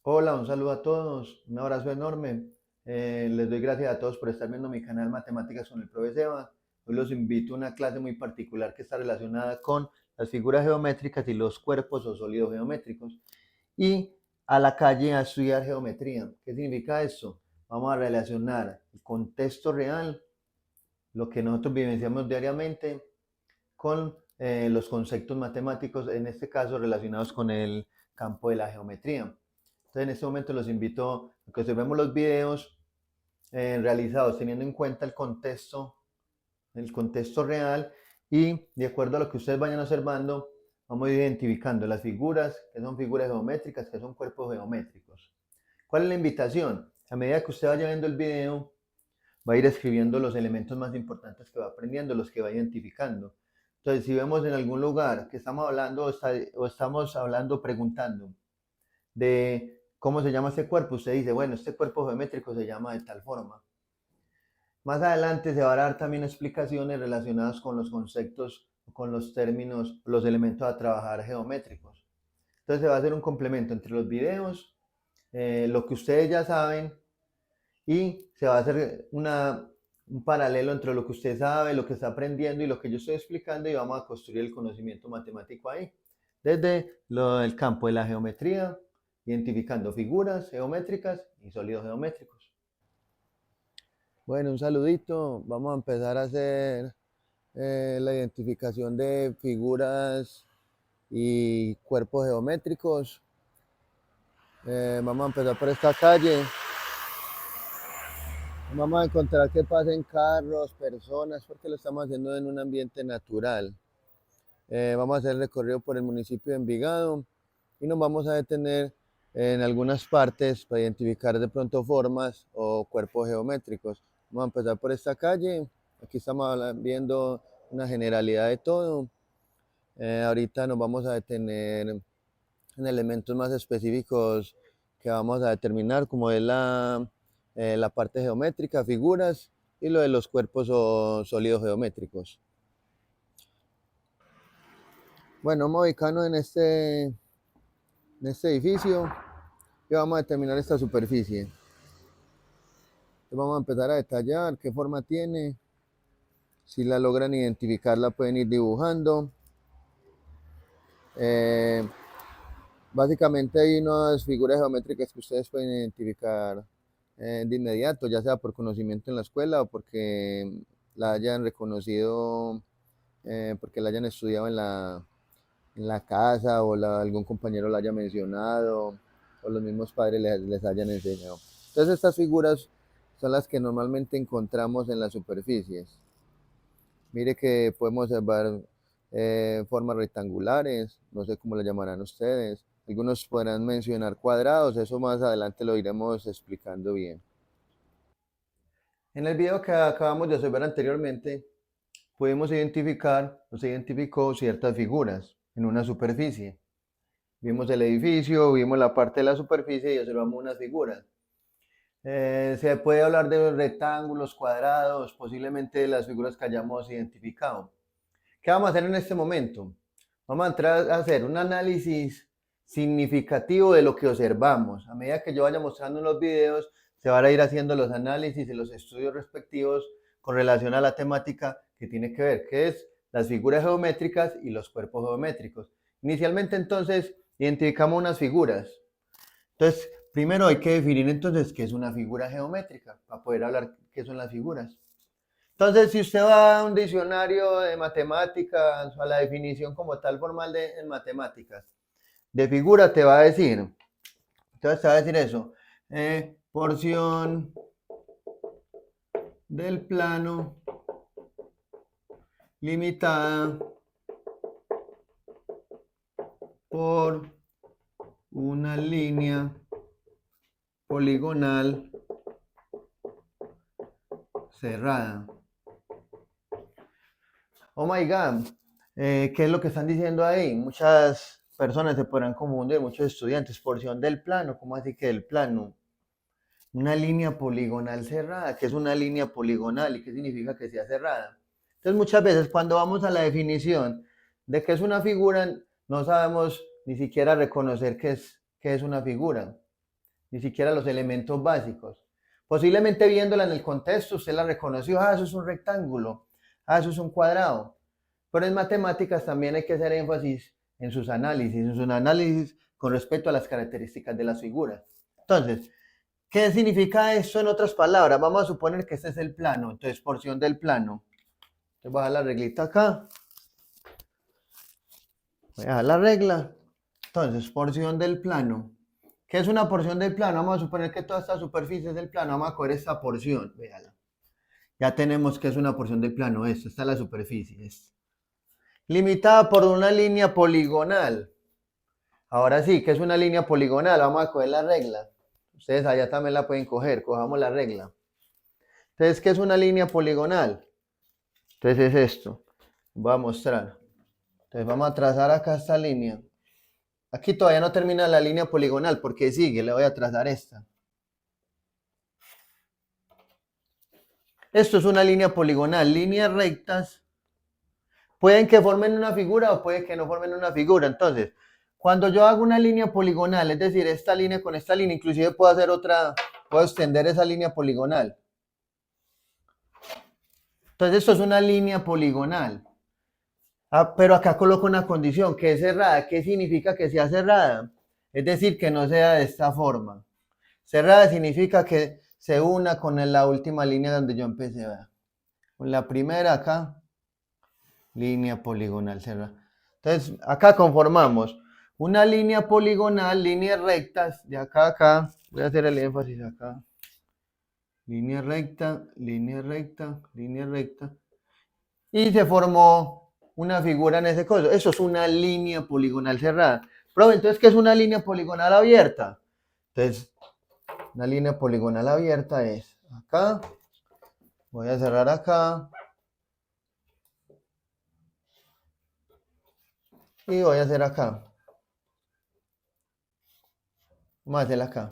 Hola, un saludo a todos, un abrazo enorme. Les doy gracias a todos por estar viendo mi canal Matemáticas con el Profe Seba. Hoy los invito a una clase muy particular que está relacionada con las figuras geométricas y los cuerpos o sólidos geométricos. Y a la calle a estudiar geometría. ¿Qué significa eso? Vamos a relacionar el contexto real, lo que nosotros vivenciamos diariamente, con los conceptos matemáticos, en este caso relacionados con el campo de la geometría. Entonces, en este momento los invito a que observemos los videos realizados teniendo en cuenta el contexto real, y de acuerdo a lo que ustedes vayan observando, vamos a ir identificando las figuras, que son figuras geométricas, que son cuerpos geométricos. ¿Cuál es la invitación? A medida que usted vaya viendo el video, va a ir escribiendo los elementos más importantes que va aprendiendo, los que va identificando. Entonces, si vemos en algún lugar que estamos hablando o estamos hablando, preguntando de cómo se llama este cuerpo, usted dice, bueno, este cuerpo geométrico se llama de tal forma. Más adelante se van a dar también explicaciones relacionadas con los conceptos, con los términos, los elementos a trabajar geométricos. Entonces se va a hacer un complemento entre los videos, lo que ustedes ya saben, y se va a hacer un paralelo entre lo que usted sabe, lo que está aprendiendo y lo que yo estoy explicando, y vamos a construir el conocimiento matemático ahí. Desde el campo de la geometría, identificando figuras geométricas y sólidos geométricos. Bueno, un saludito. Vamos a empezar a hacer la identificación de figuras y cuerpos geométricos. Vamos a empezar por esta calle. Vamos a encontrar que pasen carros, personas, porque lo estamos haciendo en un ambiente natural. Vamos a hacer el recorrido por el municipio de Envigado y nos vamos a detener en algunas partes para identificar de pronto formas o cuerpos geométricos. Vamos a empezar por esta calle. Aquí estamos viendo una generalidad de todo. Ahorita nos vamos a detener en elementos más específicos que vamos a determinar, como es la parte geométrica, figuras, y lo de los cuerpos o sólidos geométricos. Bueno, vamos a ubicarnos en este edificio y vamos a determinar esta superficie. Entonces vamos a empezar a detallar qué forma tiene. Si la logran identificar, la pueden ir dibujando. Básicamente hay unas figuras geométricas que ustedes pueden identificar de inmediato, ya sea por conocimiento en la escuela o porque la hayan reconocido, porque la hayan estudiado en la casa, o algún compañero la haya mencionado, o los mismos padres les hayan enseñado. Entonces estas figuras son las que normalmente encontramos en las superficies. Mire que podemos observar formas rectangulares, no sé cómo le llamarán ustedes. Algunos podrán mencionar cuadrados, eso más adelante lo iremos explicando bien. En el video que acabamos de observar anteriormente, pudimos identificar, se identificó ciertas figuras en una superficie. Vimos el edificio, vimos la parte de la superficie y observamos unas figuras. Se puede hablar de rectángulos, cuadrados, posiblemente de las figuras que hayamos identificado. ¿Qué vamos a hacer en este momento? Vamos a entrar a hacer un análisis significativo de lo que observamos. A medida que yo vaya mostrando en los videos, se van a ir haciendo los análisis y los estudios respectivos con relación a la temática que tiene que ver, que es las figuras geométricas y los cuerpos geométricos. Inicialmente, entonces, identificamos unas figuras. Entonces, primero hay que definir entonces qué es una figura geométrica, para poder hablar qué son las figuras. Entonces, si usted va a un diccionario de matemáticas, a la definición como tal formal en matemáticas, de figura te va a decir, entonces te va a decir eso, porción del plano limitada por una línea poligonal cerrada. Oh my God, ¿qué es lo que están diciendo ahí? Muchas personas se podrán confundir, muchos estudiantes, porción del plano, ¿cómo así que del plano? Una línea poligonal cerrada. ¿Qué es una línea poligonal y qué significa que sea cerrada? Entonces, muchas veces cuando vamos a la definición de qué es una figura, no sabemos ni siquiera reconocer qué es una figura. ni siquiera los elementos básicos. Posiblemente viéndola en el contexto, usted la reconoció, eso es un rectángulo, eso es un cuadrado. Pero en matemáticas también hay que hacer énfasis en sus análisis con respecto a las características de las figuras. Entonces, ¿qué significa eso en otras palabras? Vamos a suponer que este es el plano, entonces porción del plano. Entonces voy a dejar la reglita acá. Voy a dejar la regla. Entonces, porción del plano. ¿Qué es una porción del plano? Vamos a suponer que toda esta superficie es del plano. Vamos a coger esta porción. Véala. Ya tenemos que es una porción del plano. Esta es la superficie. Esta. Limitada por una línea poligonal. Ahora sí, ¿qué es una línea poligonal? Vamos a coger la regla. Ustedes allá también la pueden coger. Cojamos la regla. Entonces, ¿qué es una línea poligonal? Entonces es esto. Voy a mostrar. Entonces vamos a trazar acá esta línea. Aquí todavía no termina la línea poligonal porque sigue, le voy a trazar esta. Esto es una línea poligonal, líneas rectas. Pueden que formen una figura o puede que no formen una figura. Entonces, cuando yo hago una línea poligonal, es decir, esta línea con esta línea, inclusive puedo hacer otra, puedo extender esa línea poligonal. Entonces, esto es una línea poligonal. Pero acá coloco una condición, que es cerrada. ¿Qué significa que sea cerrada? Es decir, que no sea de esta forma. Cerrada significa que se una con la última línea donde yo empecé. ¿Verdad? Con la primera acá, línea poligonal cerrada. Entonces, acá conformamos una línea poligonal, líneas rectas, de acá a acá. Voy a hacer el énfasis acá. Línea recta, línea recta, línea recta. Y se formó una figura en ese coso. Eso es una línea poligonal cerrada. Pero entonces, ¿qué es una línea poligonal abierta? Entonces, una línea poligonal abierta es acá. Voy a cerrar acá. Y voy a hacer acá. Vamos a hacerla acá.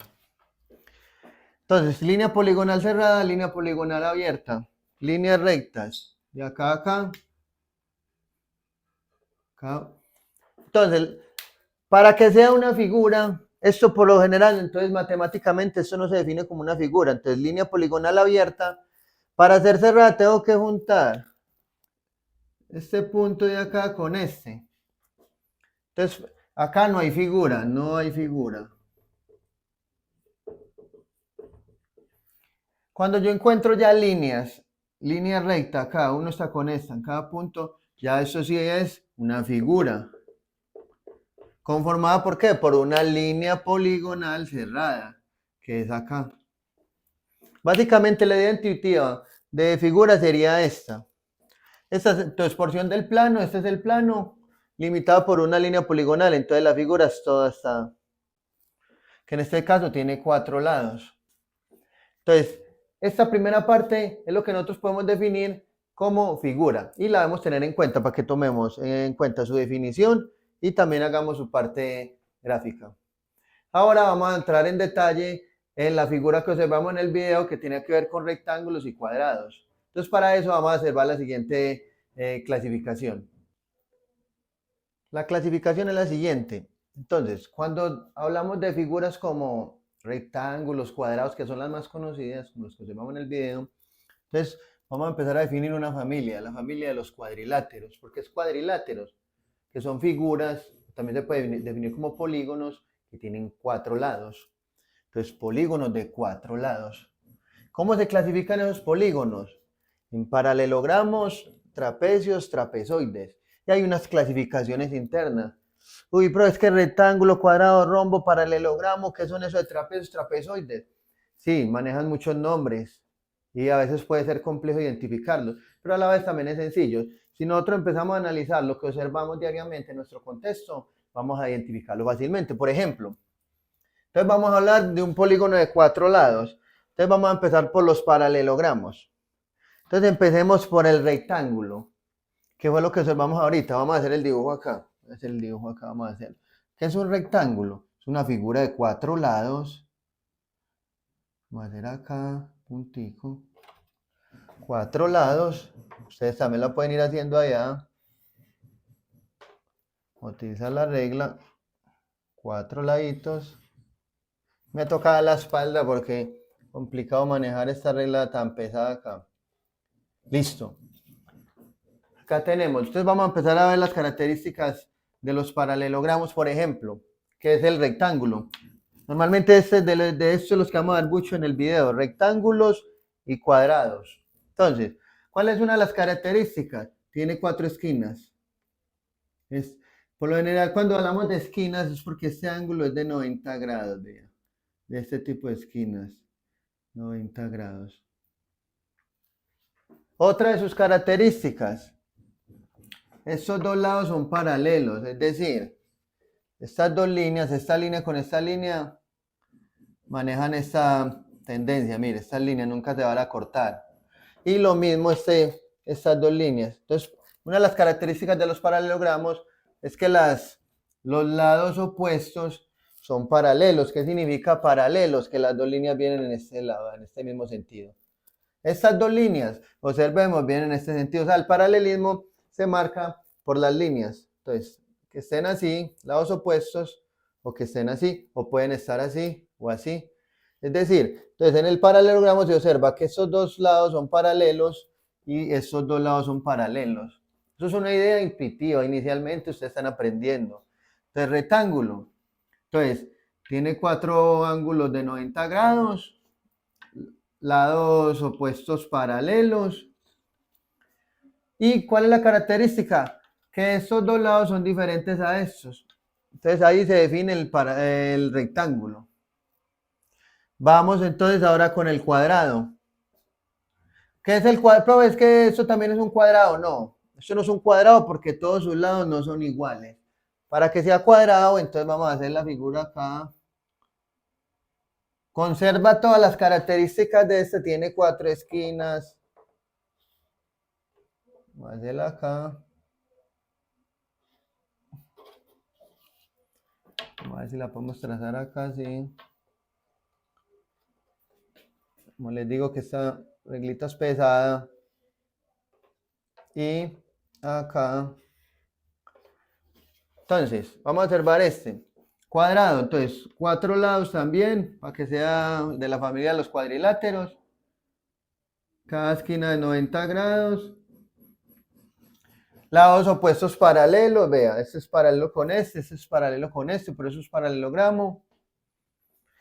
Entonces, línea poligonal cerrada, línea poligonal abierta. Líneas rectas. De acá a acá. Acá. Entonces, para que sea una figura, esto por lo general, entonces matemáticamente esto no se define como una figura. Entonces, línea poligonal abierta. Para ser cerrada tengo que juntar este punto de acá con este. Entonces, acá no hay figura, no hay figura. Cuando yo encuentro ya líneas, línea recta, cada uno está con esta, en cada punto, ya eso sí es una figura. ¿Conformada por qué? Por una línea poligonal cerrada, que es acá. Básicamente la idea intuitiva de figura sería esta. Esta es entonces porción del plano, este es el plano, limitado por una línea poligonal, entonces la figura es toda esta, que en este caso tiene 4 lados. Entonces, esta primera parte es lo que nosotros podemos definir como figura y la debemos tener en cuenta para que tomemos en cuenta su definición y también hagamos su parte gráfica. Ahora vamos a entrar en detalle en la figura que observamos en el video que tiene que ver con rectángulos y cuadrados. Entonces, para eso vamos a observar la siguiente clasificación. La clasificación es la siguiente. Entonces, cuando hablamos de figuras como rectángulos, cuadrados, que son las más conocidas, como los que observamos en el video, entonces vamos a empezar a definir una familia, la familia de los cuadriláteros. ¿Por qué es cuadriláteros? Que son figuras, también se puede definir como polígonos, que tienen 4 lados. Entonces, polígonos de 4 lados. ¿Cómo se clasifican esos polígonos? En paralelogramos, trapecios, trapezoides. Y hay unas clasificaciones internas. Uy, pero es que rectángulo, cuadrado, rombo, paralelogramo, ¿qué son eso de trapecios, trapezoides? Sí, manejan muchos nombres y a veces puede ser complejo identificarlos, pero a la vez también es sencillo. Si nosotros empezamos a analizar lo que observamos diariamente en nuestro contexto, vamos a identificarlo fácilmente. Por ejemplo, entonces vamos a hablar de un polígono de 4 lados. Entonces vamos a empezar por los paralelogramos. Entonces empecemos por el rectángulo, que fue lo que observamos ahorita. Vamos a hacer el dibujo acá. Voy a hacer el dibujo acá, vamos a hacer. ¿Qué es un rectángulo? Es una figura de 4 lados. Vamos a hacer acá, puntico. 4 lados. Ustedes también lo pueden ir haciendo allá. Utilizar la regla. 4 laditos. Me toca la espalda porque complicado manejar esta regla tan pesada acá. Listo. Acá tenemos. Entonces vamos a empezar a ver las características de los paralelogramos, por ejemplo, que es el rectángulo. Normalmente este es de estos los que vamos a ver mucho en el video, rectángulos y cuadrados. Entonces, ¿cuál es una de las características? Tiene 4 esquinas. Por lo general, cuando hablamos de esquinas es porque este ángulo es de 90 grados, vea, de este tipo de esquinas, 90 grados. Otra de sus características, estos dos lados son paralelos, es decir, estas dos líneas, esta línea con esta línea, manejan esta tendencia, mire, esta línea nunca se van a cortar. Y lo mismo estas dos líneas. Entonces, una de las características de los paralelogramos es que los lados opuestos son paralelos. ¿Qué significa paralelos? Que las dos líneas vienen en este lado, en este mismo sentido. Estas dos líneas, observemos, vienen en este sentido. O sea, el paralelismo se marca por las líneas. Entonces, que estén así, lados opuestos, o que estén así, o pueden estar así o así. Es decir, entonces en el paralelogramo se observa que estos dos lados son paralelos y estos dos lados son paralelos. Eso es una idea intuitiva, inicialmente ustedes están aprendiendo. Entonces, rectángulo. Entonces, tiene 4 ángulos de 90 grados, lados opuestos paralelos. ¿Y cuál es la característica? Que estos dos lados son diferentes a estos. Entonces ahí se define el rectángulo. Vamos entonces ahora con el cuadrado. ¿Qué es el cuadrado? ¿Es que esto también es un cuadrado? No, esto no es un cuadrado porque todos sus lados no son iguales. Para que sea cuadrado, entonces vamos a hacer la figura acá. Conserva todas las características de este, tiene 4 esquinas. Vamos a hacerla acá. Vamos a ver si la podemos trazar acá, sí. Como les digo que esta reglita es pesada. Y acá. Entonces, vamos a observar este. Cuadrado, entonces, 4 lados también, para que sea de la familia de los cuadriláteros. Cada esquina de 90 grados. Lados opuestos paralelos, vea, este es paralelo con este es paralelo con este, por eso es paralelogramo.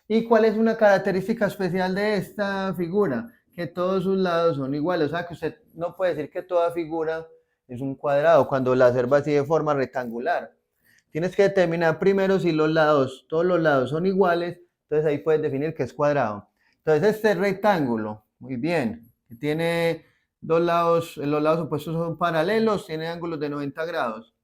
¿Y cuál es una característica especial de esta figura? Que todos sus lados son iguales, o sea que usted no puede decir que toda figura es un cuadrado cuando la observa así de forma rectangular. Tienes que determinar primero si todos los lados son iguales, entonces ahí puedes definir que es cuadrado. Entonces este rectángulo, muy bien, tiene dos lados, los lados opuestos son paralelos, tiene ángulos de 90 grados.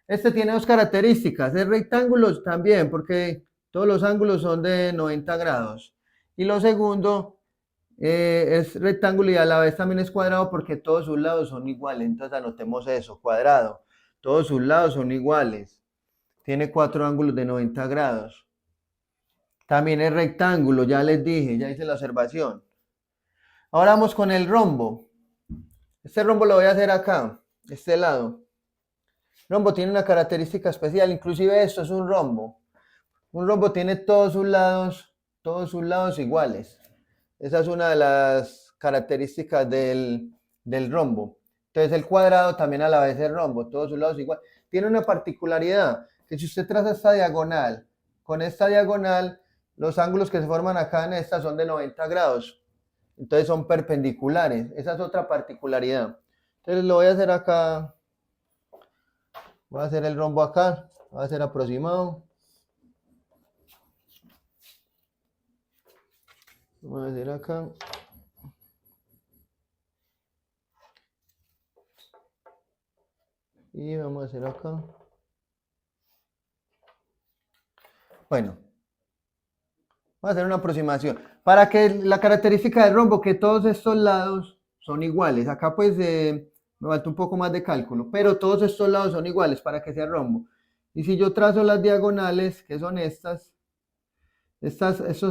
Este tiene dos características, es rectángulo también, porque todos los ángulos son de 90 grados. Y lo segundo, es rectángulo y a la vez también es cuadrado porque todos sus lados son iguales. Entonces anotemos eso, cuadrado. Todos sus lados son iguales. Tiene 4 ángulos de 90 grados. También es rectángulo, ya les dije, ya hice la observación. Ahora vamos con el rombo. Este rombo lo voy a hacer acá, este lado. Rombo tiene una característica especial, inclusive esto es un rombo. Un rombo tiene todos sus lados iguales. Esa es una de las características del rombo. Entonces el cuadrado también a la vez es rombo, todos sus lados iguales. Tiene una particularidad, que si usted traza esta diagonal, con esta diagonal, los ángulos que se forman acá en esta son de 90 grados. Entonces son perpendiculares. Esa es otra particularidad. Entonces lo voy a hacer acá. Voy a hacer el rombo acá. Voy a hacer aproximado. Voy a hacer acá. Y vamos a hacer acá. Bueno. Vamos a hacer una aproximación. Para que la característica del rombo, que todos estos lados son iguales. Acá pues me falta un poco más de cálculo, pero todos estos lados son iguales para que sea rombo. Y si yo trazo las diagonales, que son estos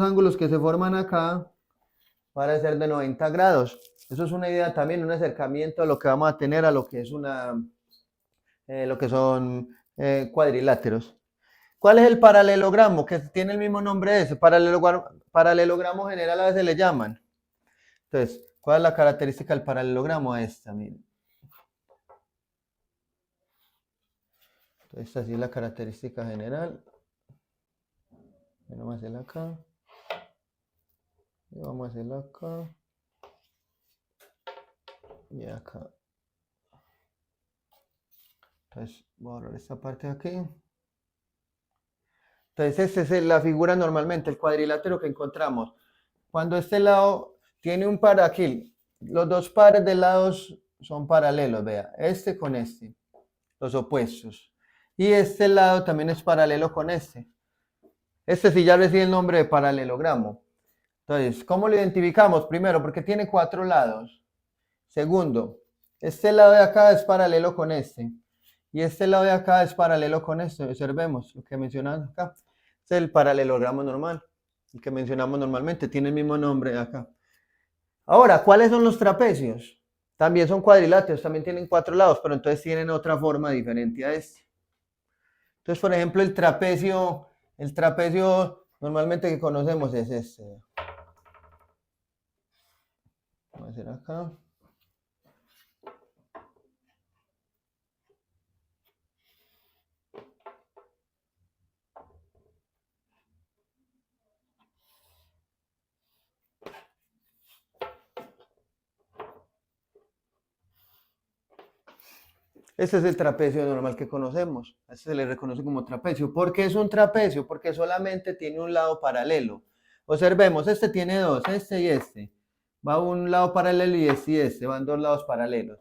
ángulos que se forman acá, van a ser de 90 grados. Eso es una idea también, un acercamiento a lo que vamos a tener a lo que es lo que son cuadriláteros. ¿Cuál es el paralelogramo? Que tiene el mismo nombre ese. Paralelogramo general a veces le llaman. Entonces, ¿cuál es la característica del paralelogramo? Esta, miren. Entonces, así es la característica general. Vamos a hacerla acá. Y vamos a hacerla acá. Y acá. Entonces, voy a borrar esta parte de aquí. Entonces, esta es la figura normalmente, el cuadrilátero que encontramos. Cuando este lado tiene un par aquí, los dos pares de lados son paralelos, vea, este con este, los opuestos. Y este lado también es paralelo con este. Este sí ya recibe el nombre de paralelogramo. Entonces, ¿cómo lo identificamos? Primero, porque tiene 4 lados. Segundo, este lado de acá es paralelo con este. Y este lado de acá es paralelo con este. Observemos lo que mencionamos acá. Este es el paralelogramo normal. El que mencionamos normalmente. Tiene el mismo nombre de acá. Ahora, ¿cuáles son los trapecios? También son cuadriláteros. También tienen 4 lados. Pero entonces tienen otra forma diferente a este. Entonces, por ejemplo, el trapecio normalmente que conocemos es este. Vamos a hacer acá. Este es el trapecio normal que conocemos. A este se le reconoce como trapecio. ¿Por qué es un trapecio? Porque solamente tiene un lado paralelo. Observemos, este tiene dos, este y este. Va un lado paralelo y este. Van dos lados paralelos.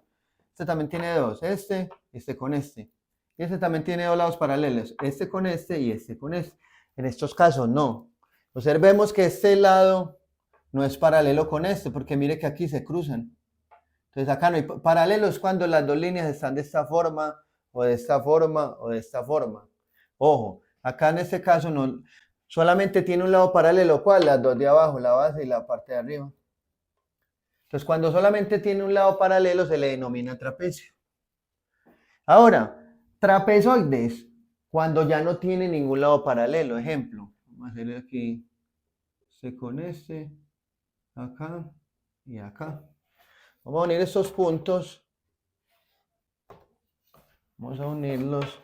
Este también tiene dos, este con este. Y este también tiene dos lados paralelos, este con este y este con este. En estos casos no. Observemos que este lado no es paralelo con este, porque mire que aquí se cruzan. Entonces acá no hay paralelos cuando las dos líneas están de esta forma, o de esta forma, o de esta forma. Ojo, acá en este caso no, solamente tiene un lado paralelo, ¿cuál? Las dos de abajo, la base y la parte de arriba. Entonces cuando solamente tiene un lado paralelo se le denomina trapecio. Ahora, trapezoides, cuando ya no tiene ningún lado paralelo. Ejemplo, vamos a hacerle aquí, este con este, acá y acá. Vamos a unir estos puntos. Vamos a unirlos.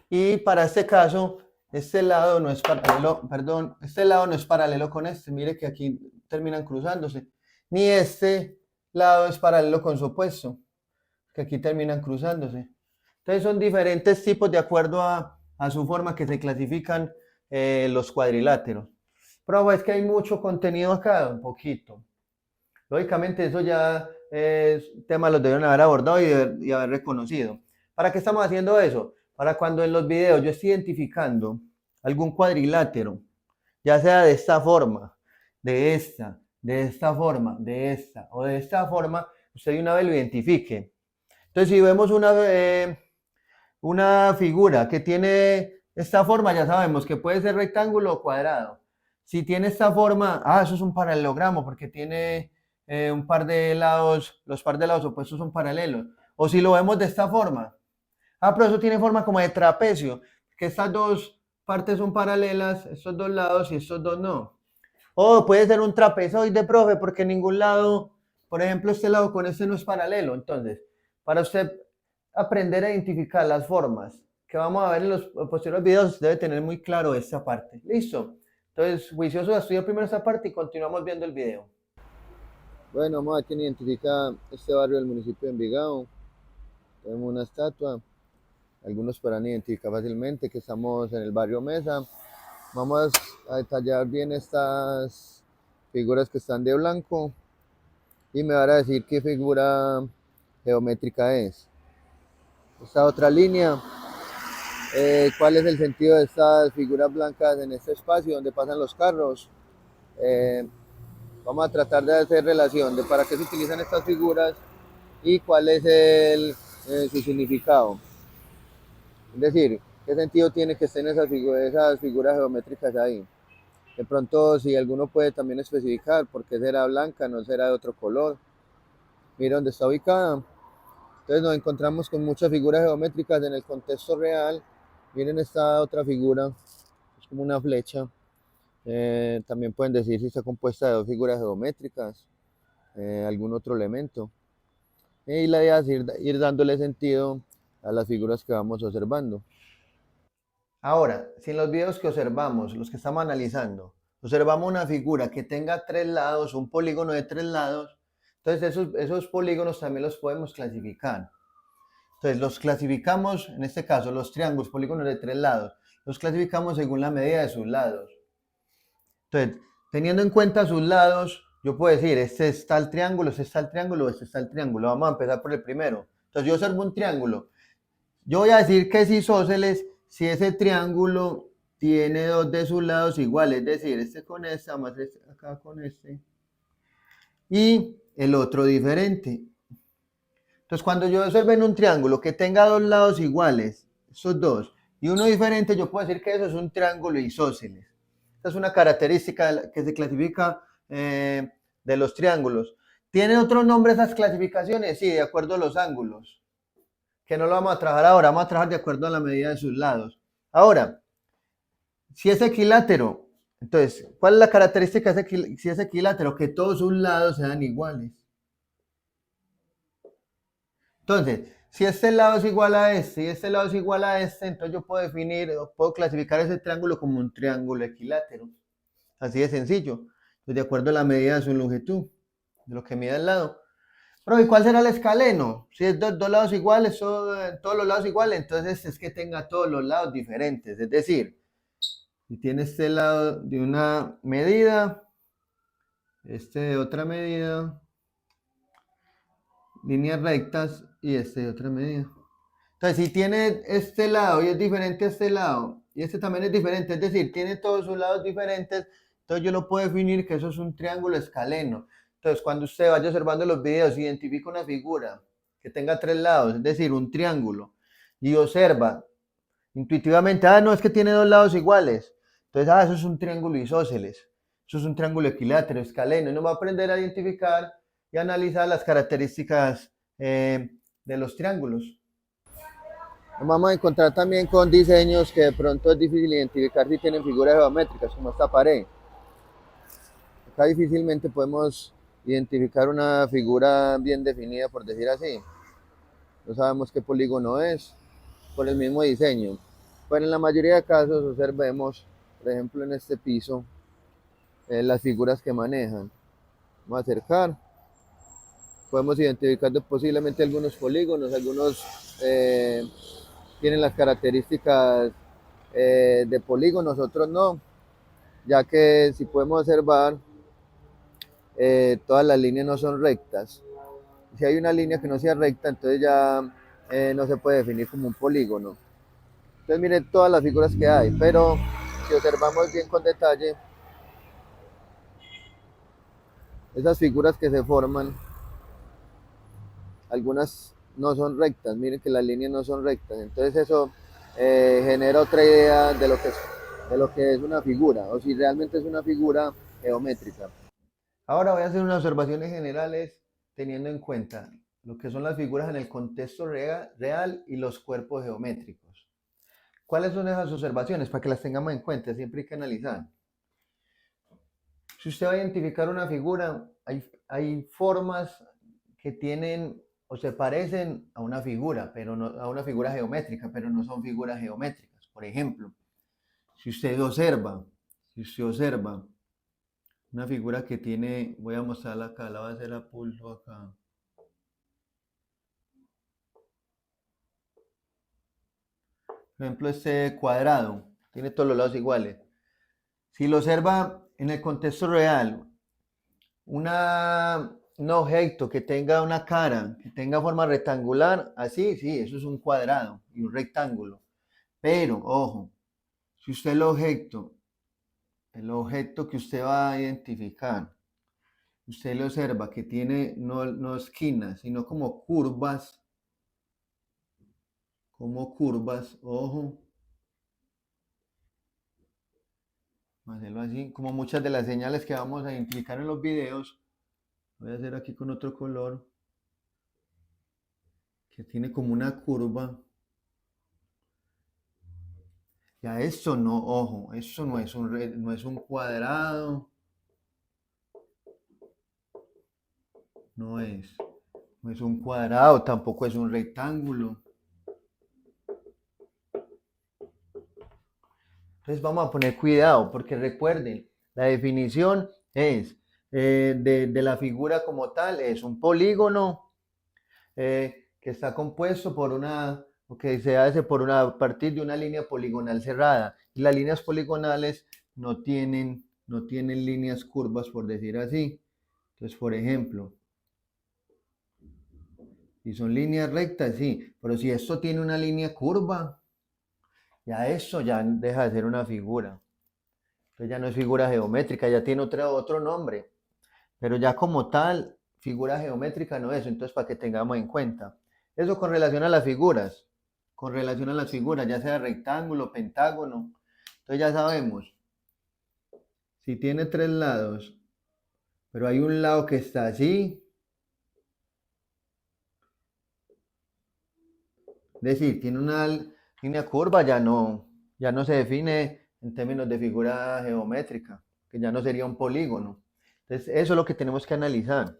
Y para este caso, este lado no es paralelo, perdón, este lado no es paralelo con este. Mire que aquí terminan cruzándose. Ni este lado es paralelo con su opuesto, que aquí terminan cruzándose. Entonces son diferentes tipos de acuerdo a su forma que se clasifican los cuadriláteros. Pero es que hay mucho contenido acá, un poquito. Lógicamente eso ya es tema, los debieron haber abordado y haber reconocido. ¿Para qué estamos haciendo eso? Para cuando en los videos yo esté identificando algún cuadrilátero, ya sea de esta forma, de esta forma, de esta o de esta forma, usted de una vez lo identifique. Entonces si vemos una figura que tiene esta forma, ya sabemos que puede ser rectángulo o cuadrado. Si tiene esta forma, eso es un paralelogramo porque tiene un par de lados, los par de lados opuestos son paralelos. O si lo vemos de esta forma, pero eso tiene forma como de trapecio, que estas dos partes son paralelas, estos dos lados y estos dos no. O puede ser un trapezoide, profe, porque ningún lado, por ejemplo, este lado con este no es paralelo. Entonces, para usted aprender a identificar las formas que vamos a ver en los posteriores videos, debe tener muy claro esta parte. ¿Listo? Entonces, juicioso de estudiar primero esta parte y continuamos viendo el video. Bueno, vamos a ver quién identifica este barrio del municipio de Envigado. Tenemos una estatua. Algunos podrán identificar fácilmente que estamos en el barrio Mesa. Vamos a detallar bien estas figuras que están de blanco y me van a decir qué figura geométrica es. Esta otra línea, cuál es el sentido de estas figuras blancas en este espacio donde pasan los carros. Vamos a tratar de hacer relación de para qué se utilizan estas figuras y cuál es su significado. Es decir, ¿Qué sentido tiene que estén esas figuras geométricas ahí? De pronto, si alguno puede también especificar por qué será blanca, no será de otro color. Mira dónde está ubicada. Entonces nos encontramos con muchas figuras geométricas en el contexto real. Miren esta otra figura, es como una flecha. También pueden decir si está compuesta de dos figuras geométricas, algún otro elemento. Y la idea es ir dándole sentido a las figuras que vamos observando. Ahora, si en los videos que observamos, los que estamos analizando, observamos una figura que tenga tres lados, un polígono de tres lados, entonces esos polígonos también los podemos clasificar. Entonces los clasificamos, en este caso, los triángulos, polígonos de tres lados, los clasificamos según la medida de sus lados. Entonces, teniendo en cuenta sus lados, yo puedo decir, este está el triángulo, este está el triángulo, este está el triángulo. Vamos a empezar por el primero. Entonces yo observo un triángulo. Yo voy a decir que es isósceles si ese triángulo tiene dos de sus lados iguales, es decir, este con este, más este acá con este, y el otro diferente. Entonces, cuando yo observe en un triángulo que tenga dos lados iguales, estos dos, y uno diferente, yo puedo decir que eso es un triángulo isósceles. Esta es una característica que se clasifica de los triángulos. ¿Tienen otros nombres esas clasificaciones? Sí, de acuerdo a los ángulos, que no lo vamos a trabajar ahora, vamos a trabajar de acuerdo a la medida de sus lados. Ahora, si es equilátero, entonces, ¿cuál es la característica si es equilátero? Que todos sus lados sean iguales. Entonces, si este lado es igual a este y este lado es igual a este, entonces yo puedo definir, o puedo clasificar ese triángulo como un triángulo equilátero. Así de sencillo. Pues de acuerdo a la medida de su longitud, de lo que mide el lado. Pero ¿y cuál será el escaleno? Si es dos lados iguales, todos los lados iguales, entonces es que tenga todos los lados diferentes. Es decir, si tiene este lado de una medida, este de otra medida, líneas rectas y este de otra medida. Entonces, si tiene este lado y es diferente a este lado, y este también es diferente, es decir, tiene todos sus lados diferentes, entonces yo lo puedo definir que eso es un triángulo escaleno. Entonces, cuando usted vaya observando los videos, identifica una figura que tenga tres lados, es decir, un triángulo, y observa intuitivamente, no, es que tiene dos lados iguales. Entonces, eso es un triángulo isósceles, eso es un triángulo equilátero, escaleno, y uno va a aprender a identificar y analizar las características de los triángulos. Nos vamos a encontrar también con diseños que de pronto es difícil identificar si tienen figuras geométricas, como esta pared. Acá difícilmente podemos identificar una figura bien definida, por decir así. No sabemos qué polígono es por el mismo diseño. Pero en la mayoría de casos observemos, por ejemplo en este piso, las figuras que manejan. Vamos a acercar. Podemos identificar posiblemente algunos polígonos, algunos tienen las características de polígonos, otros no, ya que si podemos observar, todas las líneas no son rectas. Si hay una línea que no sea recta, entonces ya no se puede definir como un polígono. Entonces miren todas las figuras que hay, pero si observamos bien con detalle, esas figuras que se forman, algunas no son rectas, miren que las líneas no son rectas, entonces eso genera otra idea de lo que es una figura, o si realmente es una figura geométrica. Ahora voy a hacer unas observaciones generales teniendo en cuenta lo que son las figuras en el contexto real y los cuerpos geométricos. ¿Cuáles son esas observaciones? Para que las tengamos en cuenta, siempre hay que analizar. Si usted va a identificar una figura, hay formas que tienen o se parecen a una figura, pero no a una figura geométrica, pero no son figuras geométricas. Por ejemplo, si usted observa, si usted observa una figura que tiene, voy a mostrarla acá, la voy a hacer a pulso acá. Por ejemplo, este cuadrado tiene todos los lados iguales. Si lo observa en el contexto real, un objeto que tenga una cara, que tenga forma rectangular, así, sí, eso es un cuadrado y un rectángulo. Pero, ojo, si usted el objeto que usted va a identificar, usted lo observa que tiene no esquinas, sino como curvas, ojo. Vamos a hacerlo así, como muchas de las señales que vamos a identificar en los videos. Voy a hacer aquí con otro color que tiene como una curva. Ya esto no, ojo, esto no es no es un cuadrado, no es, no es un cuadrado, tampoco es un rectángulo. Entonces vamos a poner cuidado porque recuerden, la definición es de la figura como tal, es un polígono que está compuesto por una, o que se hace por una, a partir de una línea poligonal cerrada. Y las líneas poligonales no tienen líneas curvas, por decir así. Entonces, por ejemplo, si son líneas rectas, sí, pero si esto tiene una línea curva, ya eso ya deja de ser una figura. Entonces ya no es figura geométrica, ya tiene otro nombre. Pero ya como tal, figura geométrica no es, entonces para que tengamos en cuenta. Eso con relación a las figuras, con relación a las figuras, ya sea rectángulo, pentágono. Entonces ya sabemos, si tiene tres lados, pero hay un lado que está así, es decir, tiene una línea curva, ya no se define en términos de figura geométrica, que ya no sería un polígono. Entonces eso es lo que tenemos que analizar.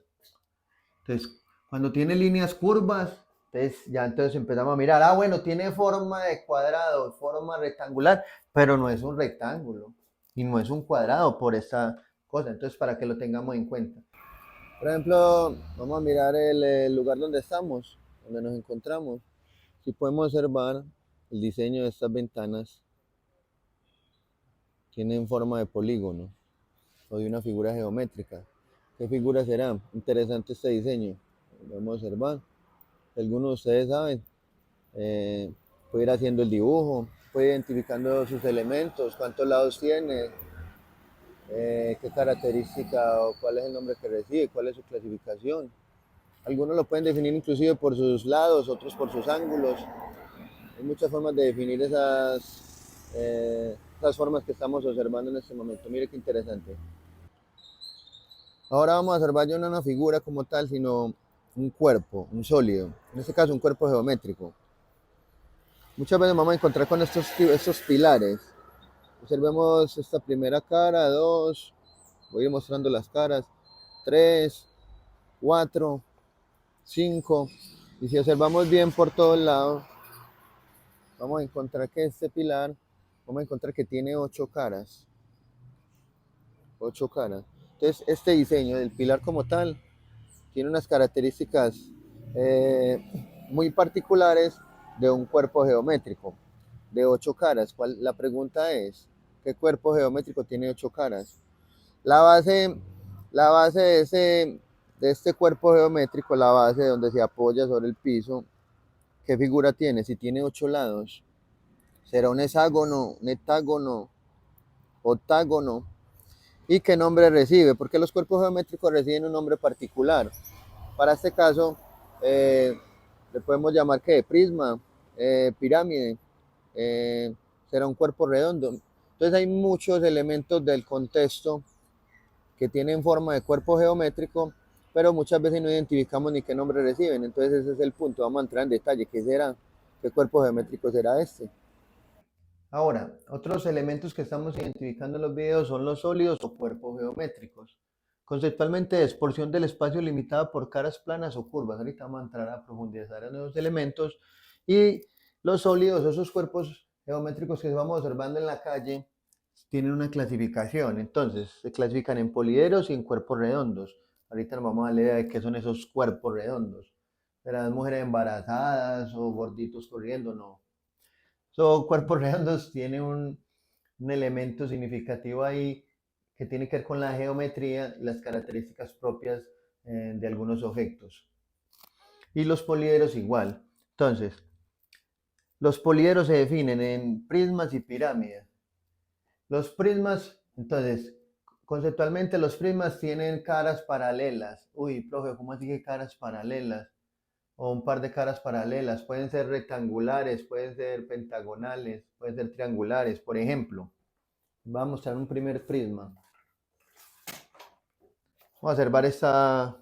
Entonces, cuando tiene líneas curvas, entonces empezamos a mirar, bueno, tiene forma de cuadrado, forma rectangular, pero no es un rectángulo y no es un cuadrado por esta cosa. Entonces, para que lo tengamos en cuenta. Por ejemplo, vamos a mirar el lugar donde estamos, donde nos encontramos. Si podemos observar el diseño de estas ventanas, tienen forma de polígono o de una figura geométrica. ¿Qué figura será? Interesante este diseño. Vamos a observar. Algunos de ustedes saben, eh, puede ir haciendo el dibujo, puede ir identificando sus elementos, cuántos lados tiene, qué característica o cuál es el nombre que recibe, cuál es su clasificación. Algunos lo pueden definir inclusive por sus lados, otros por sus ángulos. Hay muchas formas de definir esas formas que estamos observando en este momento. Mire qué interesante. Ahora vamos a observar ya no una figura como tal, sino un cuerpo, un sólido. En este caso un cuerpo geométrico. Muchas veces vamos a encontrar con estos pilares. Observemos esta primera cara, dos, voy a ir mostrando las caras, tres, cuatro, cinco. Y si observamos bien por todos lados, vamos a encontrar que este pilar, vamos a encontrar que tiene ocho caras. Ocho caras. Entonces, este diseño del pilar como tal tiene unas características muy particulares de un cuerpo geométrico de ocho caras. La pregunta es, ¿qué cuerpo geométrico tiene ocho caras? La base, la base de este cuerpo geométrico, la base donde se apoya sobre el piso, ¿qué figura tiene? Si tiene ocho lados, ¿será un hexágono, un heptágono, octágono? ¿Y qué nombre recibe? Porque los cuerpos geométricos reciben un nombre particular. Para este caso, le podemos llamar que prisma, pirámide, será un cuerpo redondo. Entonces hay muchos elementos del contexto que tienen forma de cuerpo geométrico, pero muchas veces no identificamos ni qué nombre reciben. Entonces ese es el punto. Vamos a entrar en detalle. ¿Qué será? ¿Qué cuerpo geométrico será este? Ahora, otros elementos que estamos identificando en los videos son los sólidos o cuerpos geométricos. Conceptualmente es porción del espacio limitada por caras planas o curvas. Ahorita vamos a entrar a profundizar en los elementos. Y los sólidos, esos cuerpos geométricos que vamos observando en la calle, tienen una clasificación. Entonces, se clasifican en poliedros y en cuerpos redondos. Ahorita nos vamos a leer de qué son esos cuerpos redondos. ¿Serán mujeres embarazadas o gorditos corriendo? No. Son cuerpos redondos, tiene un elemento significativo ahí que tiene que ver con la geometría y las características propias de algunos objetos. Y los poliedros igual. Entonces, los poliedros se definen en prismas y pirámides. Los prismas, entonces, conceptualmente los prismas tienen caras paralelas. Uy, profe, ¿cómo así que caras paralelas? O un par de caras paralelas. Pueden ser rectangulares, pueden ser pentagonales, pueden ser triangulares. Por ejemplo, Voy a mostrar un primer prisma. Vamos a observar esta,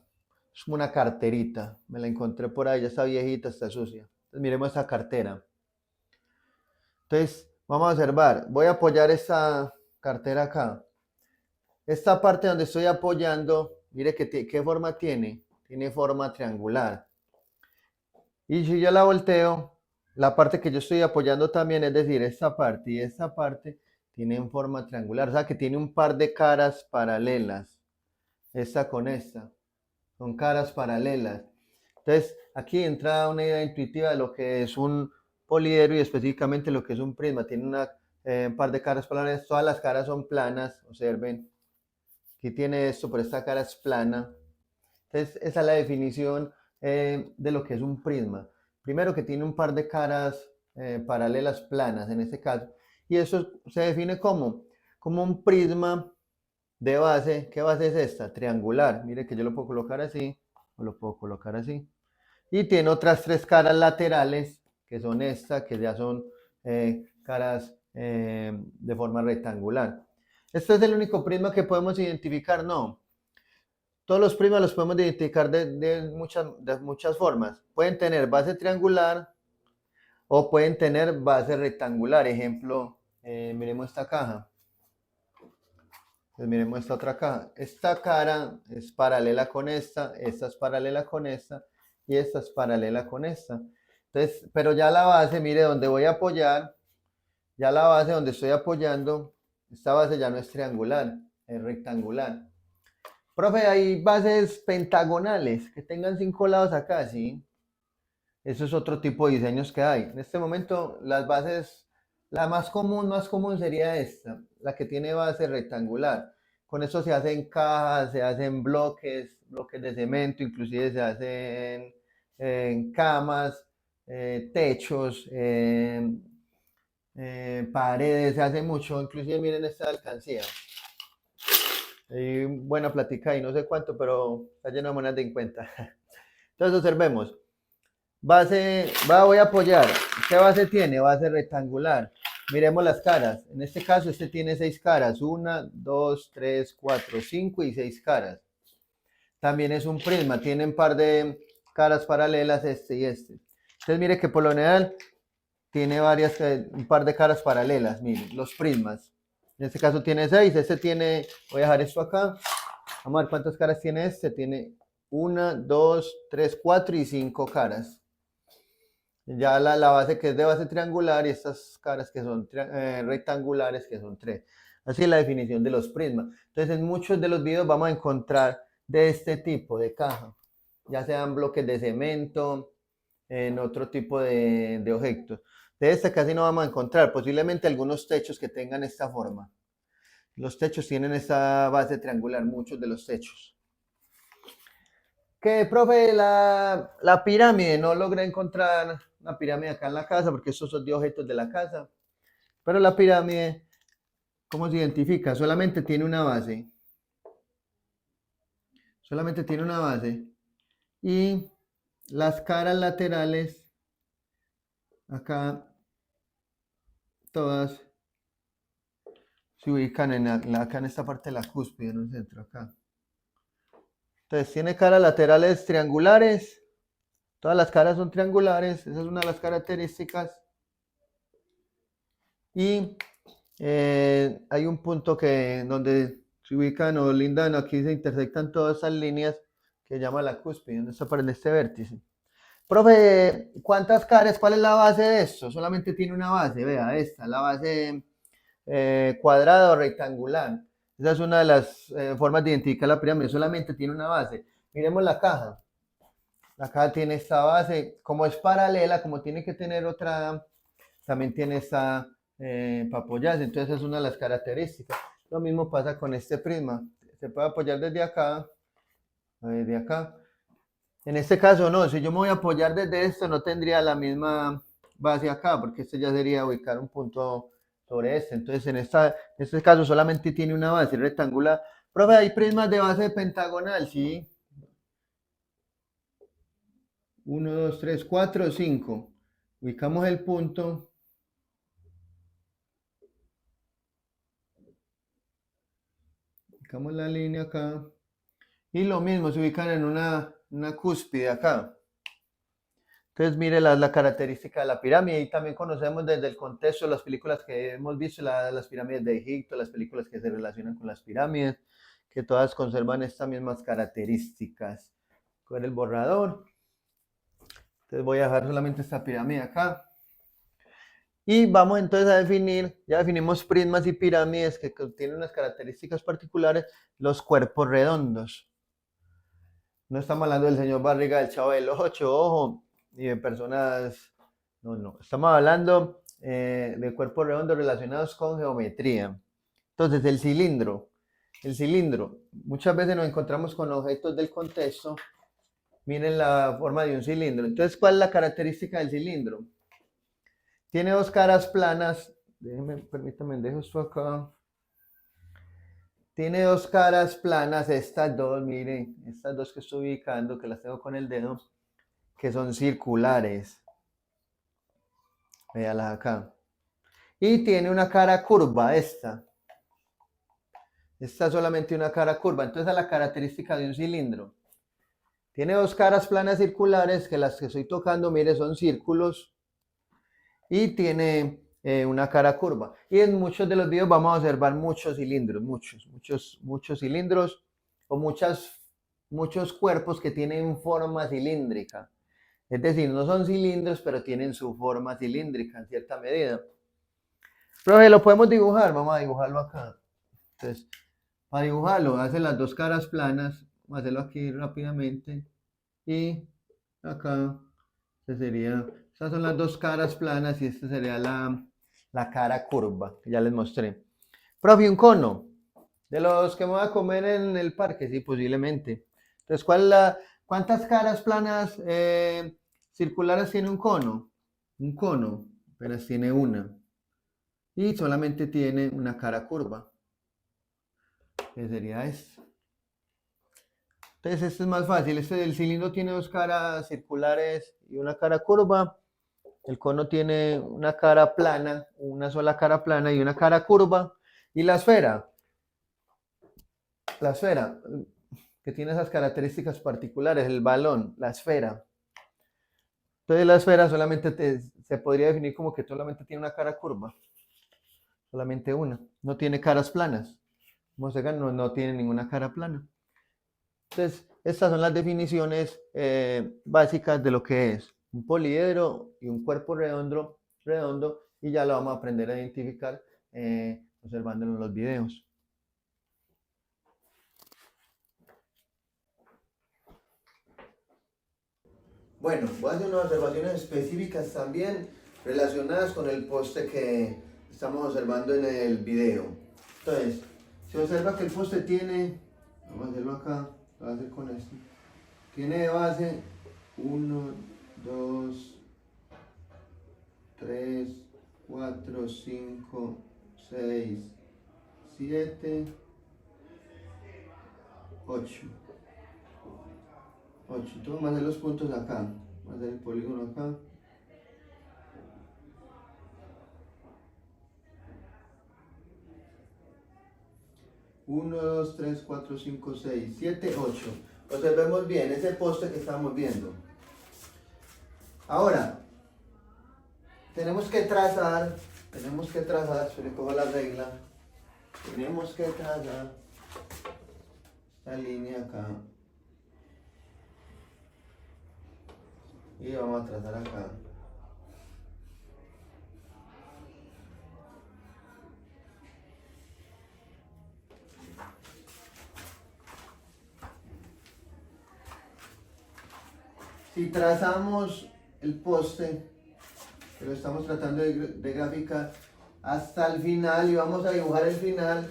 es como una carterita. Me la encontré por ahí, ya está viejita, está sucia. Entonces miremos esta cartera. Entonces vamos a observar, voy a apoyar esta cartera acá. Esta parte donde estoy apoyando, mire qué forma tiene. Tiene forma triangular. Y si yo la volteo, la parte que yo estoy apoyando también, es decir, esta parte y esta parte, tienen forma triangular. O sea que tiene un par de caras paralelas. Esta con esta. Son caras paralelas. Entonces, aquí entra una idea intuitiva de lo que es un poliedro y específicamente lo que es un prisma. Tiene un par de caras paralelas. Todas las caras son planas. Observen. Aquí tiene esto, pero esta cara es plana. Entonces, esa es la definición de lo que es un prisma. Primero que tiene un par de caras paralelas planas en este caso. Y eso se define como un prisma de base. ¿Qué base es esta? Triangular. Mire que yo lo puedo colocar así o lo puedo colocar así. Y tiene otras tres caras laterales que son estas, que ya son caras de forma rectangular. ¿Este es el único prisma que podemos identificar? No. Todos los prismas los podemos identificar de muchas formas. Pueden tener base triangular o pueden tener base rectangular. Ejemplo, miremos esta caja. Pues miremos esta otra caja. Esta cara es paralela con esta es paralela con esta y esta es paralela con esta. Entonces, pero ya la base, mire, donde voy a apoyar, ya la base donde estoy apoyando, esta base ya no es triangular, es rectangular. Profe, hay bases pentagonales que tengan 5 lados acá, ¿sí? Eso es otro tipo de diseños que hay. En este momento, las bases, la más común sería esta, la que tiene base rectangular. Con eso se hacen cajas, se hacen bloques de cemento, inclusive se hacen camas, techos, paredes, se hace mucho. Inclusive miren esta alcancía. Hay buena plática y no sé cuánto, pero está lleno de monedas de 50. Entonces observemos. Voy a apoyar. ¿Qué base tiene? Base rectangular. Miremos las caras. En este caso, este tiene 6 caras. 1, 2, 3, 4, 5 y 6 caras. También es un prisma. Tiene un par de caras paralelas, este y este. Entonces, mire que por lo general tiene un par de caras paralelas. Miren, los prismas. En este caso tiene 6. Este tiene, voy a dejar esto acá. Vamos a ver cuántas caras tiene este. Tiene 1, 2, 3, 4 y 5 caras. Ya la base que es de base triangular y estas caras que son rectangulares que son 3. Así es la definición de los prismas. Entonces en muchos de los videos vamos a encontrar de este tipo de caja, ya sean bloques de cemento, en otro tipo de objetos. De esta casi no vamos a encontrar, posiblemente algunos techos que tengan esta forma. Los techos tienen esta base triangular, muchos de los techos. Que, profe, la pirámide, no logré encontrar una pirámide acá en la casa porque estos son de objetos de la casa. Pero la pirámide, ¿cómo se identifica? Solamente tiene una base. Solamente tiene una base. Y las caras laterales, acá, todas se ubican acá en esta parte de la cúspide, en el centro, acá. Entonces, tiene caras laterales triangulares. Todas las caras son triangulares. Esa es una de las características. Y hay un punto donde se ubican o lindan, aquí se intersectan todas esas líneas que llama la cúspide, donde está en este vértice. Profe, ¿cuántas caras? ¿Cuál es la base de esto? Solamente tiene una base, vea, esta, la base cuadrada o rectangular. Esa es una de las formas de identificar la pirámide, solamente tiene una base. Miremos la caja. La caja tiene esta base, como es paralela, como tiene que tener otra, también tiene esta para apoyarse, entonces es una de las características. Lo mismo pasa con este prisma, se puede apoyar desde acá. En este caso no, si yo me voy a apoyar desde esto no tendría la misma base acá, porque este ya sería ubicar un punto sobre este. Entonces en este caso solamente tiene una base rectangular. Profe, hay prismas de base pentagonal, ¿sí? 1, 2, 3, 4, 5. Ubicamos el punto. Marcamos la línea acá. Y lo mismo, se ubican en una cúspide acá. Entonces, mire la característica de la pirámide. Y también conocemos desde el contexto las películas que hemos visto, las pirámides de Egipto, las películas que se relacionan con las pirámides, que todas conservan estas mismas características. Con el borrador. Entonces voy a dejar solamente esta pirámide acá. Y vamos entonces a definir, ya definimos prismas y pirámides que tienen unas características particulares, los cuerpos redondos. No estamos hablando del señor Barriga del Chavo del Ocho, ojo, ni de personas, no. Estamos hablando de cuerpos redondos relacionados con geometría. Entonces, el cilindro, muchas veces nos encontramos con objetos del contexto. Miren la forma de un cilindro. Entonces, ¿cuál es la característica del cilindro? Tiene dos caras planas. Permítanme, dejo esto acá. Tiene dos caras planas, estas dos, miren, estas dos que estoy ubicando, que las tengo con el dedo, que son circulares. Véalas acá. Y tiene una cara curva, esta. Esta es solamente una cara curva. Entonces, es la característica de un cilindro. Tiene dos caras planas circulares, que las que estoy tocando, mire, son círculos. Y tiene una cara curva. Y en muchos de los videos vamos a observar muchos cilindros, muchos cilindros o muchos cuerpos que tienen forma cilíndrica. Es decir, no son cilindros, pero tienen su forma cilíndrica en cierta medida. Profe, ¿lo podemos dibujar? Vamos a dibujarlo acá. Entonces, para dibujarlo, hace las dos caras planas. Vamos a hacerlo aquí rápidamente. Y acá, este sería... Estas son las dos caras planas y esta sería la cara curva, que ya les mostré. Profe, un cono, de los que me voy a comer en el parque, sí, posiblemente. Entonces, ¿cuántas caras planas circulares tiene un cono? Un cono, apenas tiene una. Y solamente tiene una cara curva, que sería esta. Entonces, este es más fácil. El cilindro tiene dos caras circulares y una cara curva. El cono tiene una cara plana, una sola cara plana y una cara curva. Y la esfera, que tiene esas características particulares, el balón, la esfera. Entonces la esfera solamente se podría definir como que solamente tiene una cara curva. Solamente una. No tiene caras planas. Como se no tiene ninguna cara plana. Entonces, estas son las definiciones básicas de lo que es un poliedro y un cuerpo redondo, y ya lo vamos a aprender a identificar observándolo en los videos. Bueno, voy a hacer unas observaciones específicas también relacionadas con el poste que estamos observando en el video. Entonces, se observa que el poste tiene, vamos a hacerlo acá, lo voy a hacer con esto, tiene de base 1, 2, 3, 4, 5, 6, 7, 8. Entonces vamos a hacer los puntos acá. Vamos a hacer el polígono acá. Uno, 2, 3, 4, 5, 6, 7, 8. Observemos bien ese poste que estamos viendo. Ahora, tenemos que trazar, se le cojo la regla, tenemos que trazar esta línea acá. Y vamos a trazar acá. Si trazamos el poste, que lo estamos tratando de graficar, hasta el final y vamos a dibujar el final,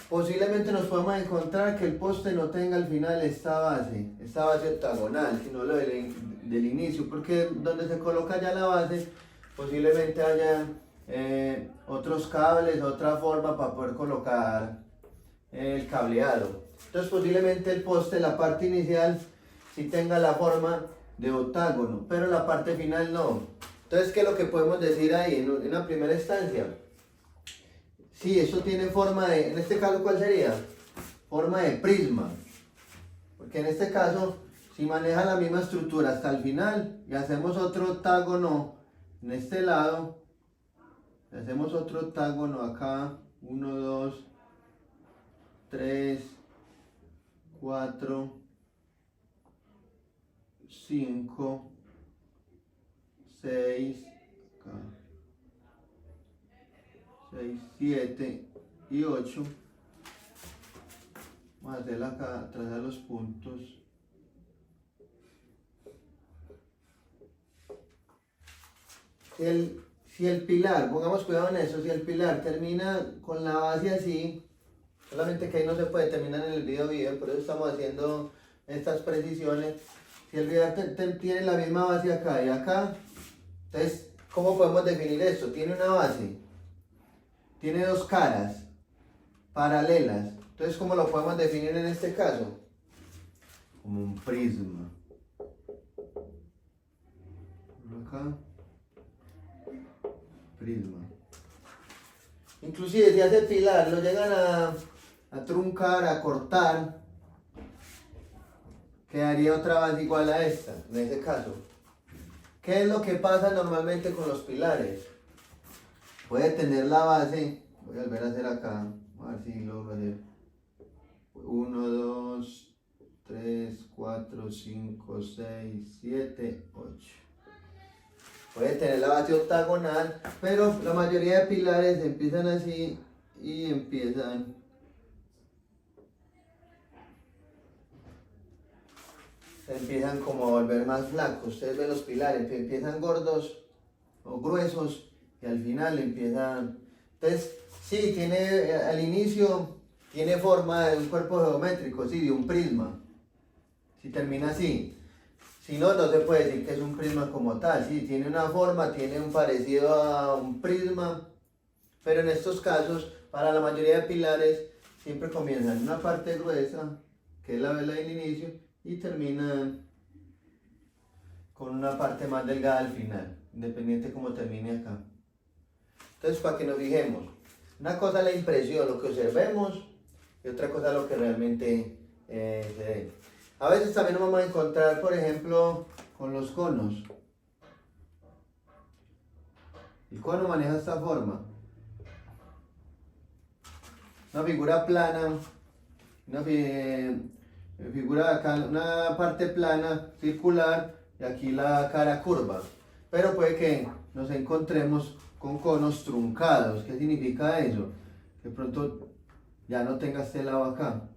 posiblemente nos podemos encontrar que el poste no tenga al final esta base octagonal, sino lo del inicio, porque donde se coloca ya la base, posiblemente haya otros cables, otra forma para poder colocar el cableado. Entonces posiblemente el poste, la parte inicial, sí tenga la forma de octágono, pero la parte final no. Entonces, ¿qué es lo que podemos decir ahí en una primera instancia? Sí, eso tiene forma de, en este caso, ¿cuál sería? forma de prisma, porque en este caso, si maneja la misma estructura hasta el final y hacemos otro octágono en este lado, hacemos otro octágono acá, 1, 2, 3, 4, 5, 6, 6, 7 y 8. Vamos a hacer acá, trazar los puntos. Si el pilar, pongamos cuidado en eso, si el pilar termina con la base así, solamente que ahí no se puede terminar en el video, por eso estamos haciendo estas precisiones. Si el pilar tiene la misma base acá y acá, entonces, ¿cómo podemos definir esto? Tiene una base, tiene dos caras paralelas. Entonces, ¿cómo lo podemos definir en este caso? Como un prisma. Acá. Prisma. Inclusive si hace pilar, lo llegan a truncar, a cortar, quedaría otra base igual a esta, en ese caso. ¿Qué es lo que pasa normalmente con los pilares? Puede tener la base, voy a volver a hacer acá, a ver si logro hacer 1, 2, 3, 4, 5, 6, 7, 8. Puede tener la base octagonal, pero la mayoría de pilares empiezan así y se empiezan como a volver más flacos. Ustedes ven los pilares, empiezan gordos o gruesos y al final empiezan. Entonces, sí, tiene al inicio tiene forma de un cuerpo geométrico, sí, de un prisma. Si termina así. Si no, no se puede decir que es un prisma como tal. Sí, tiene una forma, tiene un parecido a un prisma, pero en estos casos, para la mayoría de pilares, siempre comienzan en una parte gruesa, que es la vela del inicio, y terminan con una parte más delgada al final, independiente como termine acá. Entonces, para que nos fijemos, una cosa es la impresión, lo que observemos, y otra cosa es lo que realmente se ve. A veces también nos vamos a encontrar, por ejemplo, con los conos. El cono maneja esta forma. Una figura plana, una figura acá, una parte plana, circular, y aquí la cara curva. Pero puede que nos encontremos con conos truncados. ¿Qué significa eso? Que pronto ya no tenga este lado acá.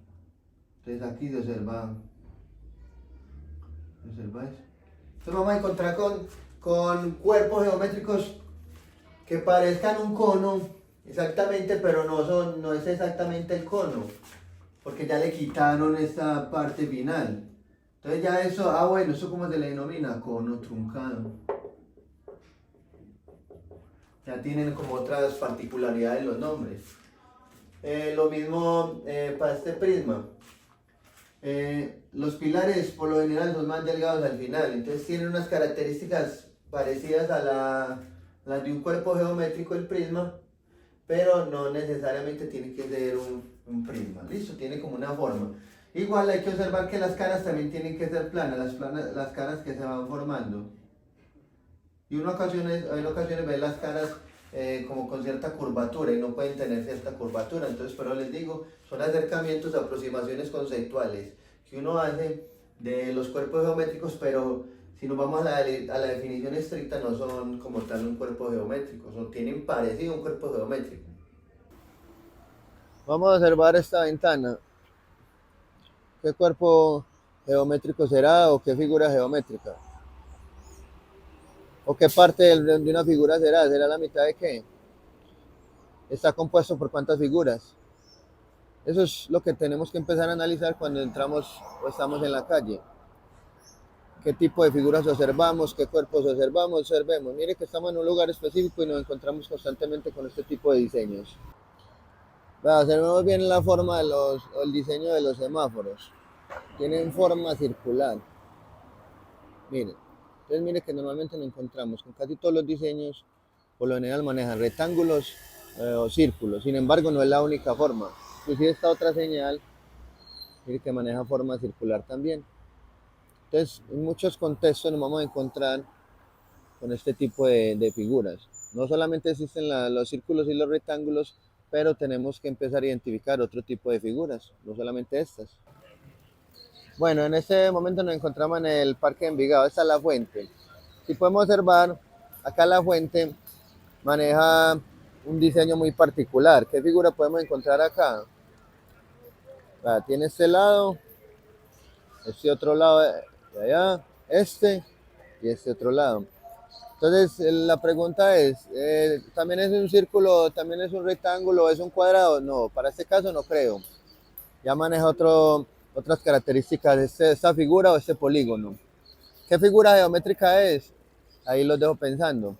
Entonces aquí se observa eso. Entonces vamos a encontrar con cuerpos geométricos que parezcan un cono exactamente, pero no es exactamente el cono, porque ya le quitaron esta parte final. Entonces ya eso, bueno, ¿eso cómo se le denomina? Cono truncado. Ya tienen como otras particularidades los nombres. Lo mismo para este prisma. Los pilares por lo general son más delgados al final, entonces tienen unas características parecidas a las de un cuerpo geométrico, el prisma, pero no necesariamente tiene que ser un prisma, listo, tiene como una forma. Igual hay que observar que las caras también tienen que ser planas, las caras que se van formando. Y en ocasiones ven las caras como con cierta curvatura y no pueden tener cierta curvatura. Entonces, pero les digo, son acercamientos, aproximaciones conceptuales que uno hace de los cuerpos geométricos, pero si nos vamos a la definición estricta, no son como tal un cuerpo geométrico, tienen parecido a un cuerpo geométrico. Vamos a observar esta ventana. ¿Qué cuerpo geométrico será o qué figura geométrica? ¿O qué parte de una figura será? ¿Será la mitad de qué? ¿Está compuesto por cuántas figuras? Eso es lo que tenemos que empezar a analizar cuando entramos o estamos en la calle. ¿Qué tipo de figuras observamos? ¿Qué cuerpos observemos? Mire que estamos en un lugar específico y nos encontramos constantemente con este tipo de diseños. Observemos bien la forma el diseño de los semáforos. Tienen forma circular. Miren. Entonces mire que normalmente nos encontramos con casi todos los diseños, por lo general manejan rectángulos o círculos. Sin embargo, no es la única forma. Inclusive esta otra señal Mire que maneja forma circular también. Entonces, en muchos contextos nos vamos a encontrar con este tipo de figuras. No solamente existen los círculos y los rectángulos, pero tenemos que empezar a identificar otro tipo de figuras, no solamente estas. Bueno, en este momento nos encontramos en el Parque de Envigado, esta es la fuente. Si podemos observar, acá la fuente maneja un diseño muy particular. ¿Qué figura podemos encontrar acá? Tiene este lado, este otro lado de allá, este y este otro lado. Entonces, la pregunta es, ¿también es un círculo, también es un rectángulo, es un cuadrado? No, para este caso no creo. Ya maneja otras características de esta figura o este polígono. ¿Qué figura geométrica es? Ahí los dejo pensando.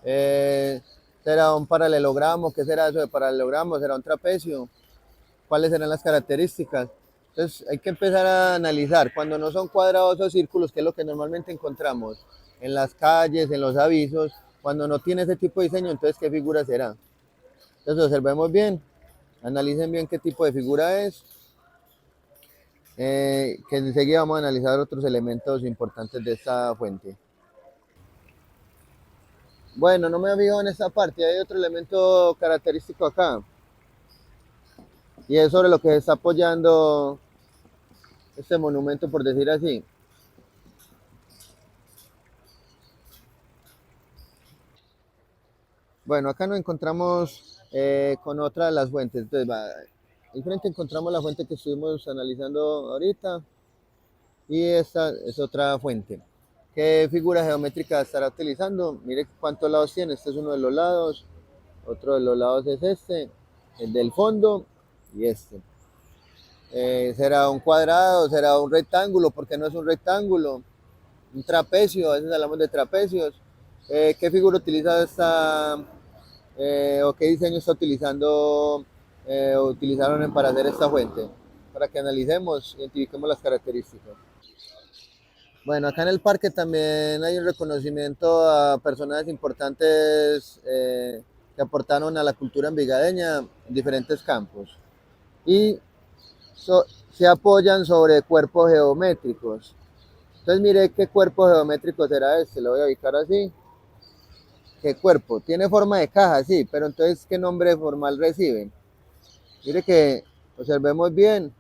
¿Será un paralelogramo? ¿Qué será eso de paralelogramo? ¿Será un trapecio? ¿Cuáles serán las características? Entonces hay que empezar a analizar. Cuando no son cuadrados o círculos, que es lo que normalmente encontramos en las calles, en los avisos, cuando no tiene ese tipo de diseño, entonces ¿qué figura será? Entonces observemos bien, analicen bien qué tipo de figura es, que enseguida vamos a analizar otros elementos importantes de esta fuente. Bueno, no me he fijado en esta parte, hay otro elemento característico acá, y es sobre lo que se está apoyando este monumento, por decir así. Bueno, acá nos encontramos con otra de las fuentes. Entonces, al frente encontramos la fuente que estuvimos analizando ahorita y esta es otra fuente. ¿Qué figura geométrica estará utilizando? Mire cuántos lados tiene. Este es uno de los lados, otro de los lados es este, el del fondo y este. ¿Será un cuadrado? ¿Será un rectángulo? Porque no es un rectángulo. Un trapecio, a veces hablamos de trapecios. ¿Qué figura utiliza esta, o qué diseño está utilizando o utilizaron para hacer esta fuente? Para que analicemos, identifiquemos las características. Bueno, acá en el parque también hay un reconocimiento a personas importantes que aportaron a la cultura envigadeña en diferentes campos. Y se apoyan sobre cuerpos geométricos. Entonces mire qué cuerpo geométrico será este, lo voy a ubicar así. ¿Qué cuerpo? Tiene forma de caja, sí, pero entonces ¿qué nombre formal recibe? Mire que observemos bien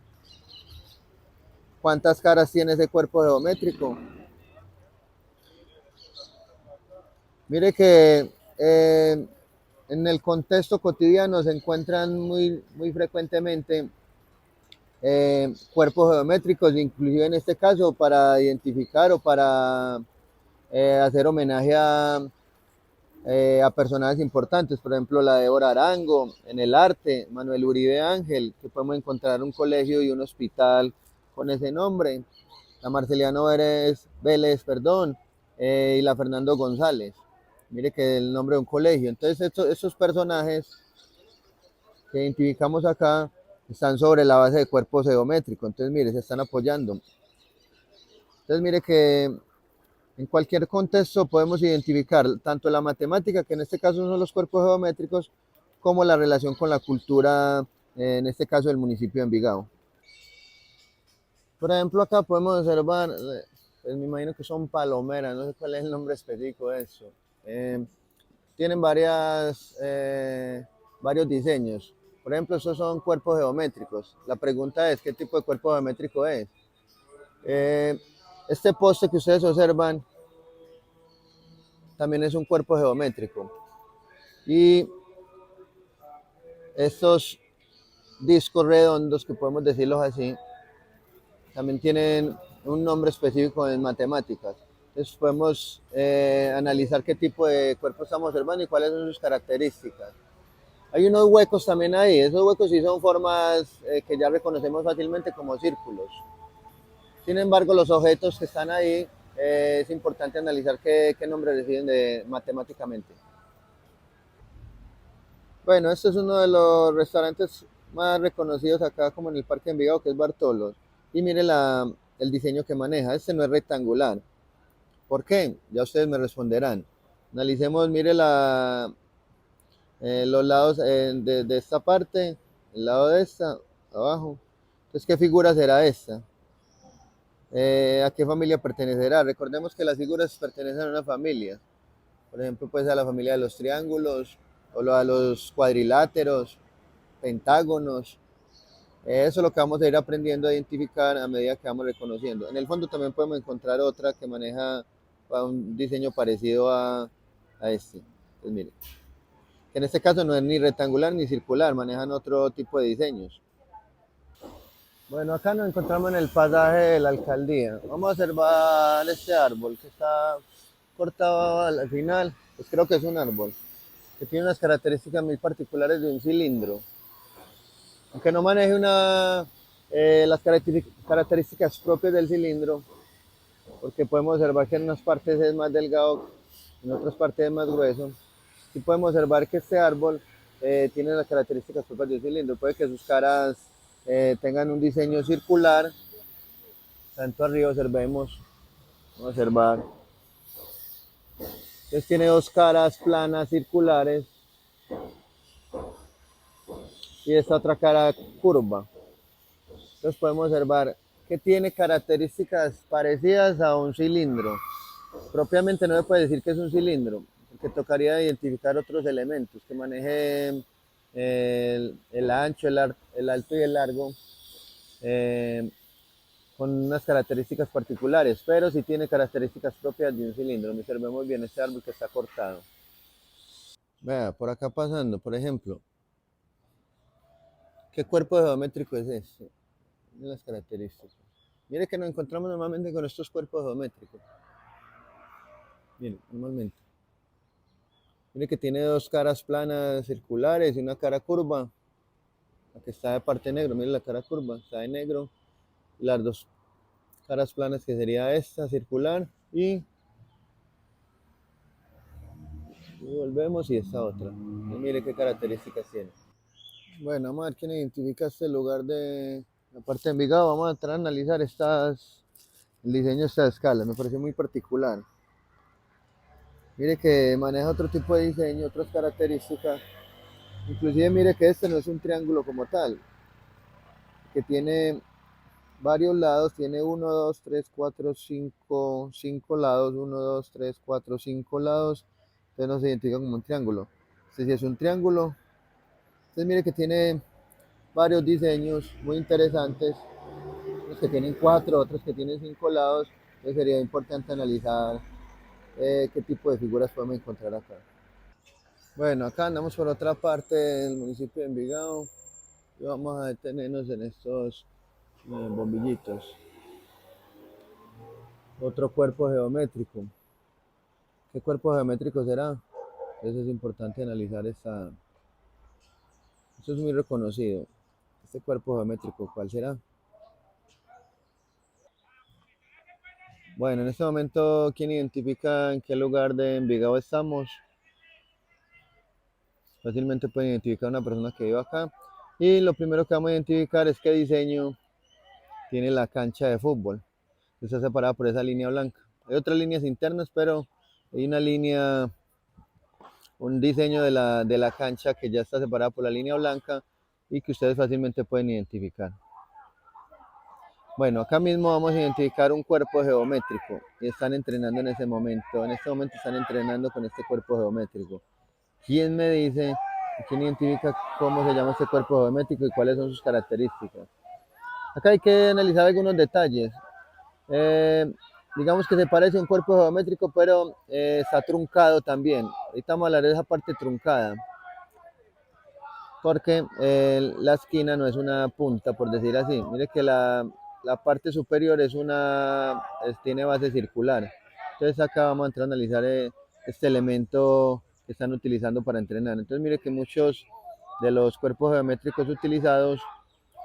cuántas caras tiene ese cuerpo geométrico. Mire que en el contexto cotidiano se encuentran muy frecuentemente cuerpos geométricos, inclusive en este caso para identificar o para hacer homenaje a personajes importantes, por ejemplo la Débora Arango en el arte, Manuel Uribe Ángel, que podemos encontrar un colegio y un hospital con ese nombre, la Marceliano Vélez, perdón, y la Fernando González. Mire que el nombre de un colegio. Entonces estos personajes que identificamos acá están sobre la base de cuerpos geométricos. Entonces mire, se están apoyando. Entonces mire que en cualquier contexto podemos identificar tanto la matemática, que en este caso son los cuerpos geométricos, como la relación con la cultura, en este caso del municipio de Envigado. Por ejemplo, acá podemos observar, pues me imagino que son palomeras, no sé cuál es el nombre específico de eso. Tienen varios diseños. Por ejemplo, esos son cuerpos geométricos. La pregunta es, ¿qué tipo de cuerpo geométrico es? Este poste que ustedes observan también es un cuerpo geométrico. Y estos discos redondos, que podemos decirlos así, también tienen un nombre específico en matemáticas. Entonces podemos analizar qué tipo de cuerpo estamos observando y cuáles son sus características. Hay unos huecos también ahí, esos huecos sí son formas que ya reconocemos fácilmente como círculos. Sin embargo, los objetos que están ahí, es importante analizar qué nombre reciben matemáticamente. Bueno, este es uno de los restaurantes más reconocidos acá como en el Parque de Envigado, que es Bartolos. Y mire el diseño que maneja, este no es rectangular. ¿Por qué? Ya ustedes me responderán. Analicemos, mire los lados de esta parte, el lado de esta, abajo. Entonces, ¿qué figura será esta? ¿A qué familia pertenecerá? Recordemos que las figuras pertenecen a una familia. Por ejemplo, pues a la familia de los triángulos o a los cuadriláteros, pentágonos. Eso es lo que vamos a ir aprendiendo a identificar a medida que vamos reconociendo. En el fondo también podemos encontrar otra que maneja un diseño parecido a este. Pues mire, que en este caso no es ni rectangular ni circular, manejan otro tipo de diseños. Bueno, acá nos encontramos en el pasaje de la alcaldía. Vamos a observar este árbol que está cortado al final. Pues creo que es un árbol que tiene unas características muy particulares de un cilindro. Aunque no maneje las características propias del cilindro, porque podemos observar que en unas partes es más delgado, en otras partes es más grueso. Sí podemos observar que este árbol tiene las características propias del cilindro. Puede que sus caras tengan un diseño circular. Tanto arriba observemos, vamos a observar. Entonces tiene dos caras planas circulares y esta otra cara curva. Entonces podemos observar que tiene características parecidas a un cilindro. Propiamente no se puede decir que es un cilindro, porque tocaría identificar otros elementos que maneje el ancho, el alto y el largo, con unas características particulares, pero sí tiene características propias de un cilindro. Observemos bien este árbol que está cortado. Vea, por acá pasando, por ejemplo, ¿qué cuerpo geométrico es este? Miren las características. Mire que nos encontramos normalmente con estos cuerpos geométricos. Miren, normalmente. Mire que tiene dos caras planas circulares y una cara curva. La que está de parte negro, mire la cara curva, está de negro. Y las dos caras planas que sería esta circular y volvemos y esta otra. Y mire qué características tiene. Bueno, vamos a ver quién identifica este lugar de la parte de Envigado. Vamos a entrar a analizar el diseño de esta escala. Me pareció muy particular. Mire que maneja otro tipo de diseño, otras características. Inclusive mire que este no es un triángulo como tal, que tiene varios lados, tiene uno, 2, 3, 4, 5, 5 lados, uno, 2, 3, 4, 5 lados, entonces no se identifica como un triángulo. Este sí es un triángulo. Entonces mire que tiene varios diseños muy interesantes, unos que tienen 4, otros que tienen 5 lados, entonces sería importante analizar qué tipo de figuras podemos encontrar acá. Bueno, acá andamos por otra parte del municipio de Envigado y vamos a detenernos en estos bombillitos. Otro cuerpo geométrico. ¿Qué cuerpo geométrico será? Entonces es importante analizar esta. Esto es muy reconocido. Este cuerpo geométrico, ¿cuál será? Bueno, en este momento, ¿quién identifica en qué lugar de Envigado estamos? Fácilmente pueden identificar a una persona que vive acá. Y lo primero que vamos a identificar es qué diseño tiene la cancha de fútbol. Está separada por esa línea blanca. Hay otras líneas internas, pero hay una línea, un diseño de la cancha que ya está separada por la línea blanca y que ustedes fácilmente pueden identificar. Bueno, acá mismo vamos a identificar un cuerpo geométrico y están entrenando en ese momento. En este momento están entrenando con este cuerpo geométrico. ¿Quién me dice, quién identifica cómo se llama este cuerpo geométrico y cuáles son sus características? Acá hay que analizar algunos detalles. Eh, digamos que se parece a un cuerpo geométrico, pero está truncado también. Ahorita vamos a hablar de esa parte truncada, porque la esquina no es una punta, por decir así. Mire que la parte superior tiene base circular. Entonces acá vamos a entrar a analizar este elemento que están utilizando para entrenar. Entonces mire que muchos de los cuerpos geométricos utilizados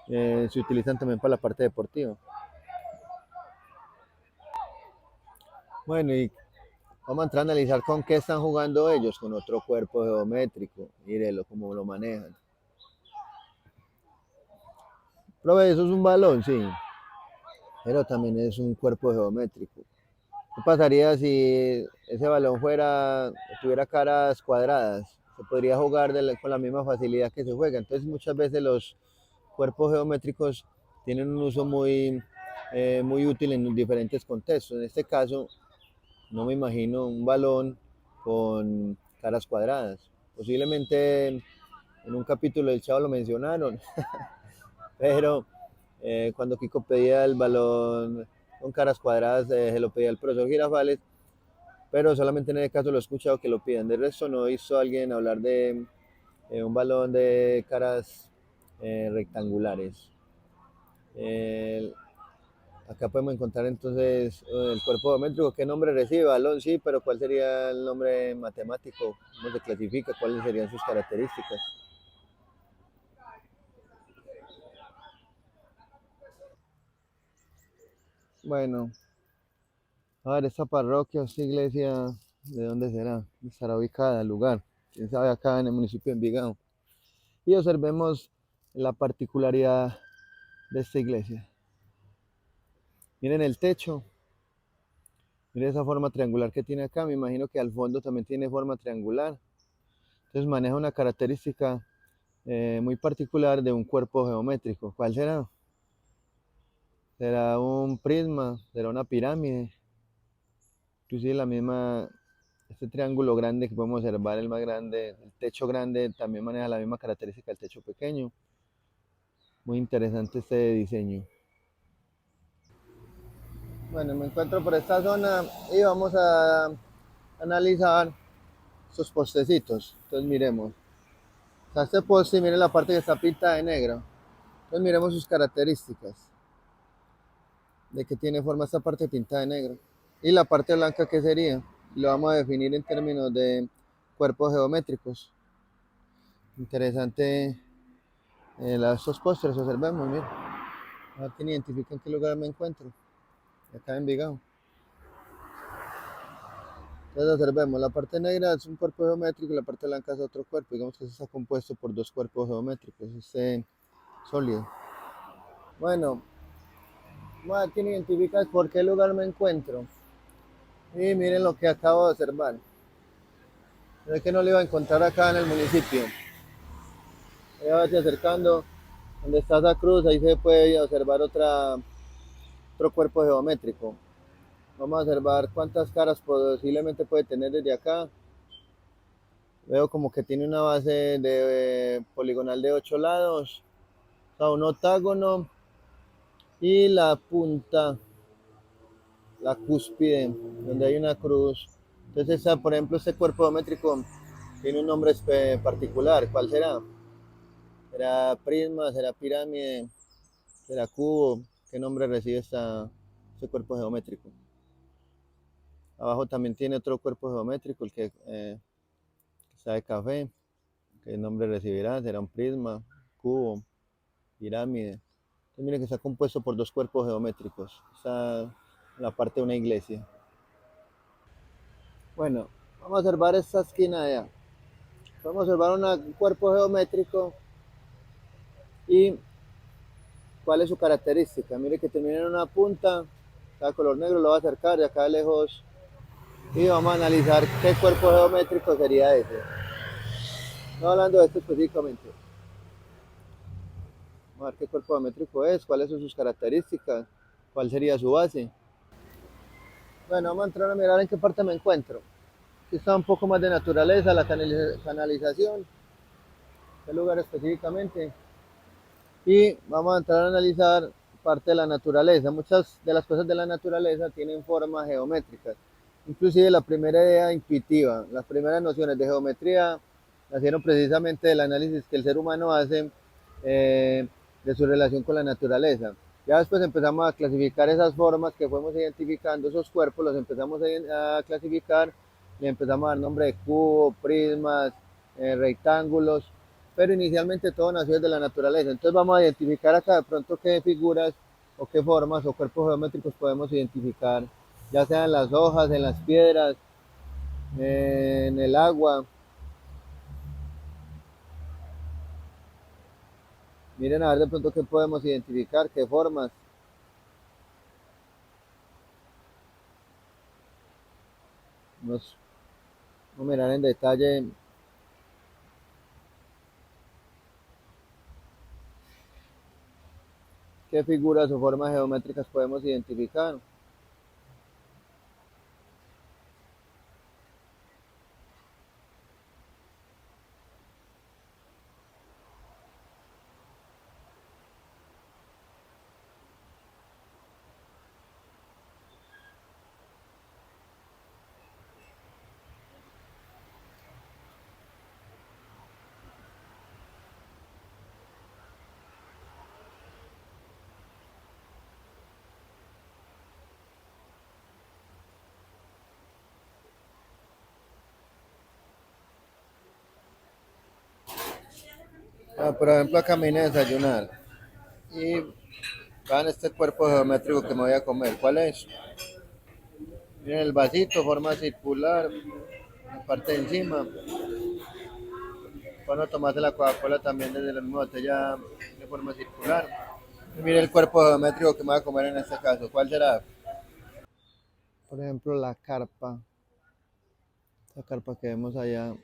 se utilizan también para la parte deportiva. Bueno, y vamos a entrar a analizar con qué están jugando ellos, con otro cuerpo geométrico. Mírelo cómo lo manejan. Profe, eso es un balón, sí, pero también es un cuerpo geométrico. ¿Qué pasaría si ese balón tuviera caras cuadradas? Se podría jugar con la misma facilidad que se juega. Entonces muchas veces los cuerpos geométricos tienen un uso muy útil en diferentes contextos. En este caso, no me imagino un balón con caras cuadradas. Posiblemente en un capítulo del Chavo lo mencionaron, pero cuando Kiko pedía el balón con caras cuadradas, se lo pedía el profesor Girafales, pero solamente en ese caso lo he escuchado que lo piden. De resto no he visto a alguien hablar de un balón de caras rectangulares. Eh, Acá podemos encontrar entonces el cuerpo geométrico. ¿Qué nombre recibe? Balón, sí, pero ¿cuál sería el nombre matemático? ¿Cómo se clasifica? ¿Cuáles serían sus características? Bueno, a ver, esta parroquia, esta iglesia, ¿de dónde será? ¿Estará ubicada el lugar? ¿Quién sabe? Acá en el municipio de Envigado. Y observemos la particularidad de esta iglesia. Miren el techo, miren esa forma triangular que tiene acá. Me imagino que al fondo también tiene forma triangular. Entonces maneja una característica muy particular de un cuerpo geométrico. ¿Cuál será? ¿Será un prisma? ¿Será una pirámide? Inclusive la misma, este triángulo grande que podemos observar, el más grande, el techo grande, también maneja la misma característica del techo pequeño. Muy interesante este diseño. Bueno, me encuentro por esta zona y vamos a analizar estos postecitos. Entonces miremos. O sea, este poste, miren la parte que está pintada de negro. Entonces miremos sus características. De que tiene forma esta parte pintada de negro. Y la parte blanca, ¿qué sería? Lo vamos a definir en términos de cuerpos geométricos. Interesante estos postres, observemos, miren. A ver quién identifica en qué lugar me encuentro. Acá en Envigado. Entonces observemos, la parte negra es un cuerpo geométrico y la parte blanca es otro cuerpo. Digamos que eso está compuesto por dos cuerpos geométricos, este sólido. Bueno, vamos a ver quién identifica por qué lugar me encuentro. Y miren lo que acabo de observar. Es que no lo iba a encontrar acá en el municipio. Ya va acercando, donde está esa cruz, ahí se puede observar otro cuerpo geométrico. Vamos a observar cuántas caras posiblemente puede tener desde acá. Veo como que tiene una base de poligonal de 8 lados, o sea, un octágono y la punta, la cúspide, donde hay una cruz. Entonces, por ejemplo, este cuerpo geométrico tiene un nombre particular. ¿Cuál será? ¿Será prisma? ¿Será pirámide? ¿Será cubo? ¿Qué nombre recibe este cuerpo geométrico? Abajo también tiene otro cuerpo geométrico, el que está de café. ¿Qué nombre recibirá? ¿Será un prisma, cubo, pirámide? Entonces, mire que está compuesto por dos cuerpos geométricos. Está en la parte de una iglesia. Bueno, vamos a observar esta esquina de allá. Vamos a observar un cuerpo geométrico y cuál es su característica. Mire que termina en una punta, está de color negro, lo voy a acercar de acá de lejos y vamos a analizar qué cuerpo geométrico sería ese. No hablando de esto específicamente. Vamos a ver qué cuerpo geométrico es, cuáles son sus características, cuál sería su base. Bueno, vamos a entrar a mirar en qué parte me encuentro. Aquí está un poco más de naturaleza, la canalización, qué lugar específicamente. Y vamos a entrar a analizar parte de la naturaleza. Muchas de las cosas de la naturaleza tienen formas geométricas. Inclusive la primera idea intuitiva, las primeras nociones de geometría nacieron precisamente del análisis que el ser humano hace de su relación con la naturaleza. Ya después empezamos a clasificar esas formas que fuimos identificando, esos cuerpos los empezamos a clasificar y empezamos a dar nombre de cubos, prismas, rectángulos, pero inicialmente todo nació desde la naturaleza. Entonces vamos a identificar acá de pronto qué figuras o qué formas o cuerpos geométricos podemos identificar, ya sea en las hojas, en las piedras, en el agua. Miren a ver de pronto qué podemos identificar, qué formas. Vamos a mirar en detalle. ¿Qué figuras o formas geométricas podemos identificar? Por ejemplo, acá me vine a desayunar y vean este cuerpo geométrico que me voy a comer. ¿Cuál es? Miren el vasito, forma circular, la parte de encima. Cuando tomaste la Coca-Cola también desde la misma botella de forma circular. Y mire el cuerpo geométrico que me voy a comer en este caso. ¿Cuál será? Por ejemplo, la carpa. Esta carpa que vemos allá,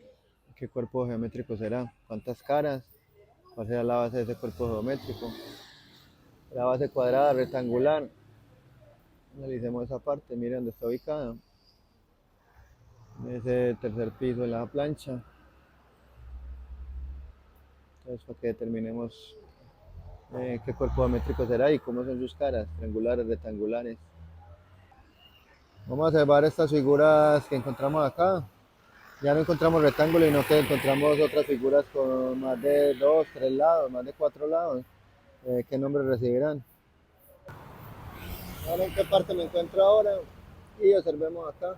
¿qué cuerpo geométrico será? ¿Cuántas caras? ¿Cuál será la base de ese cuerpo geométrico? La base cuadrada, rectangular. Analicemos esa parte, miren dónde está ubicada. Ese tercer piso de la plancha. Entonces, para que determinemos qué cuerpo geométrico será y cómo son sus caras, triangulares, rectangulares. Vamos a observar estas figuras que encontramos acá. Ya no encontramos rectángulo, sino que encontramos otras figuras con más de 2, 3 lados, más de 4 lados. ¿Qué nombre recibirán? Ahora en qué parte me encuentro ahora y observemos acá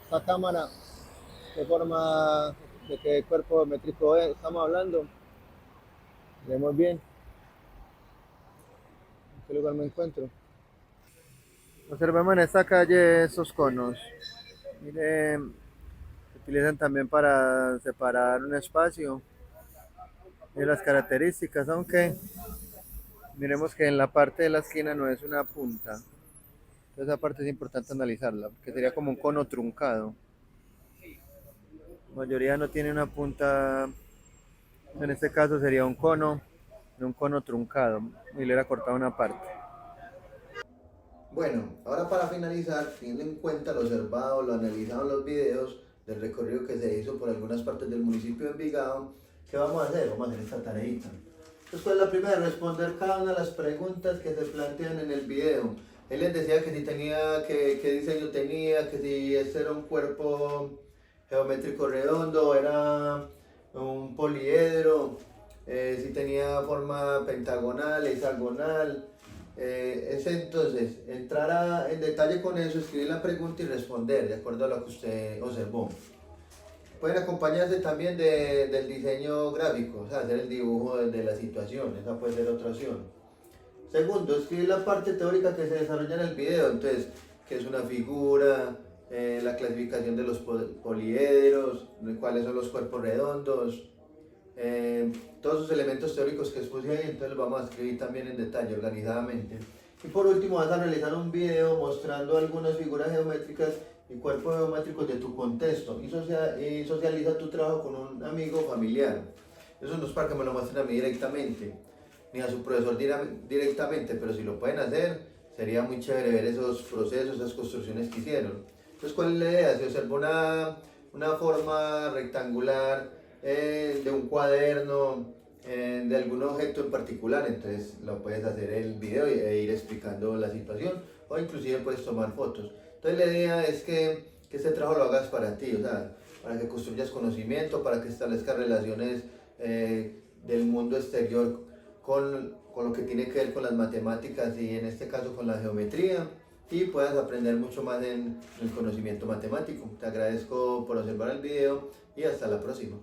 esta cámara, qué forma, de qué cuerpo geométrico estamos hablando. Vemos bien en qué lugar me encuentro. Observemos en esta calle estos conos. Miren, se utilizan también para separar un espacio. Miren las características, aunque miremos que en la parte de la esquina no es una punta. Entonces esa parte es importante analizarla, porque sería como un cono truncado. La mayoría no tiene una punta, en este caso sería un cono truncado, y le hubiera cortado una parte. Bueno, ahora para finalizar, teniendo en cuenta lo observado, lo analizado en los videos del recorrido que se hizo por algunas partes del municipio de Envigado, ¿qué vamos a hacer? Vamos a hacer esta tareita. Entonces, la primera, responder cada una de las preguntas que se plantean en el video. Él les decía que si tenía, qué diseño tenía, que si este era un cuerpo geométrico redondo, era un poliedro, si tenía forma pentagonal, hexagonal. Es entonces entrar en detalle con eso, escribir la pregunta y responder de acuerdo a lo que usted observó. Pueden acompañarse también del diseño gráfico, o sea, hacer el dibujo de la situación, esa puede ser otra opción. Segundo, escribir la parte teórica que se desarrolla en el video, entonces, qué es una figura, la clasificación de los poliedros, cuáles son los cuerpos redondos, todos esos elementos teóricos que expuse ahí, entonces los vamos a escribir también en detalle, organizadamente. Y por último vas a realizar un video mostrando algunas figuras geométricas y cuerpos geométricos de tu contexto y socializa tu trabajo con un amigo o familiar. Eso no es para que me lo muestren a mí directamente, ni a su profesor directamente, pero si lo pueden hacer, sería muy chévere ver esos procesos, esas construcciones que hicieron. Entonces, ¿cuál es la idea? Se observa una forma rectangular de un cuaderno, de algún objeto en particular, entonces lo puedes hacer el video e ir explicando la situación o inclusive puedes tomar fotos. Entonces la idea es que este trabajo lo hagas para ti, o sea, para que construyas conocimiento, para que establezcas relaciones del mundo exterior con lo que tiene que ver con las matemáticas y en este caso con la geometría y puedas aprender mucho más en el conocimiento matemático. Te agradezco por observar el video y hasta la próxima.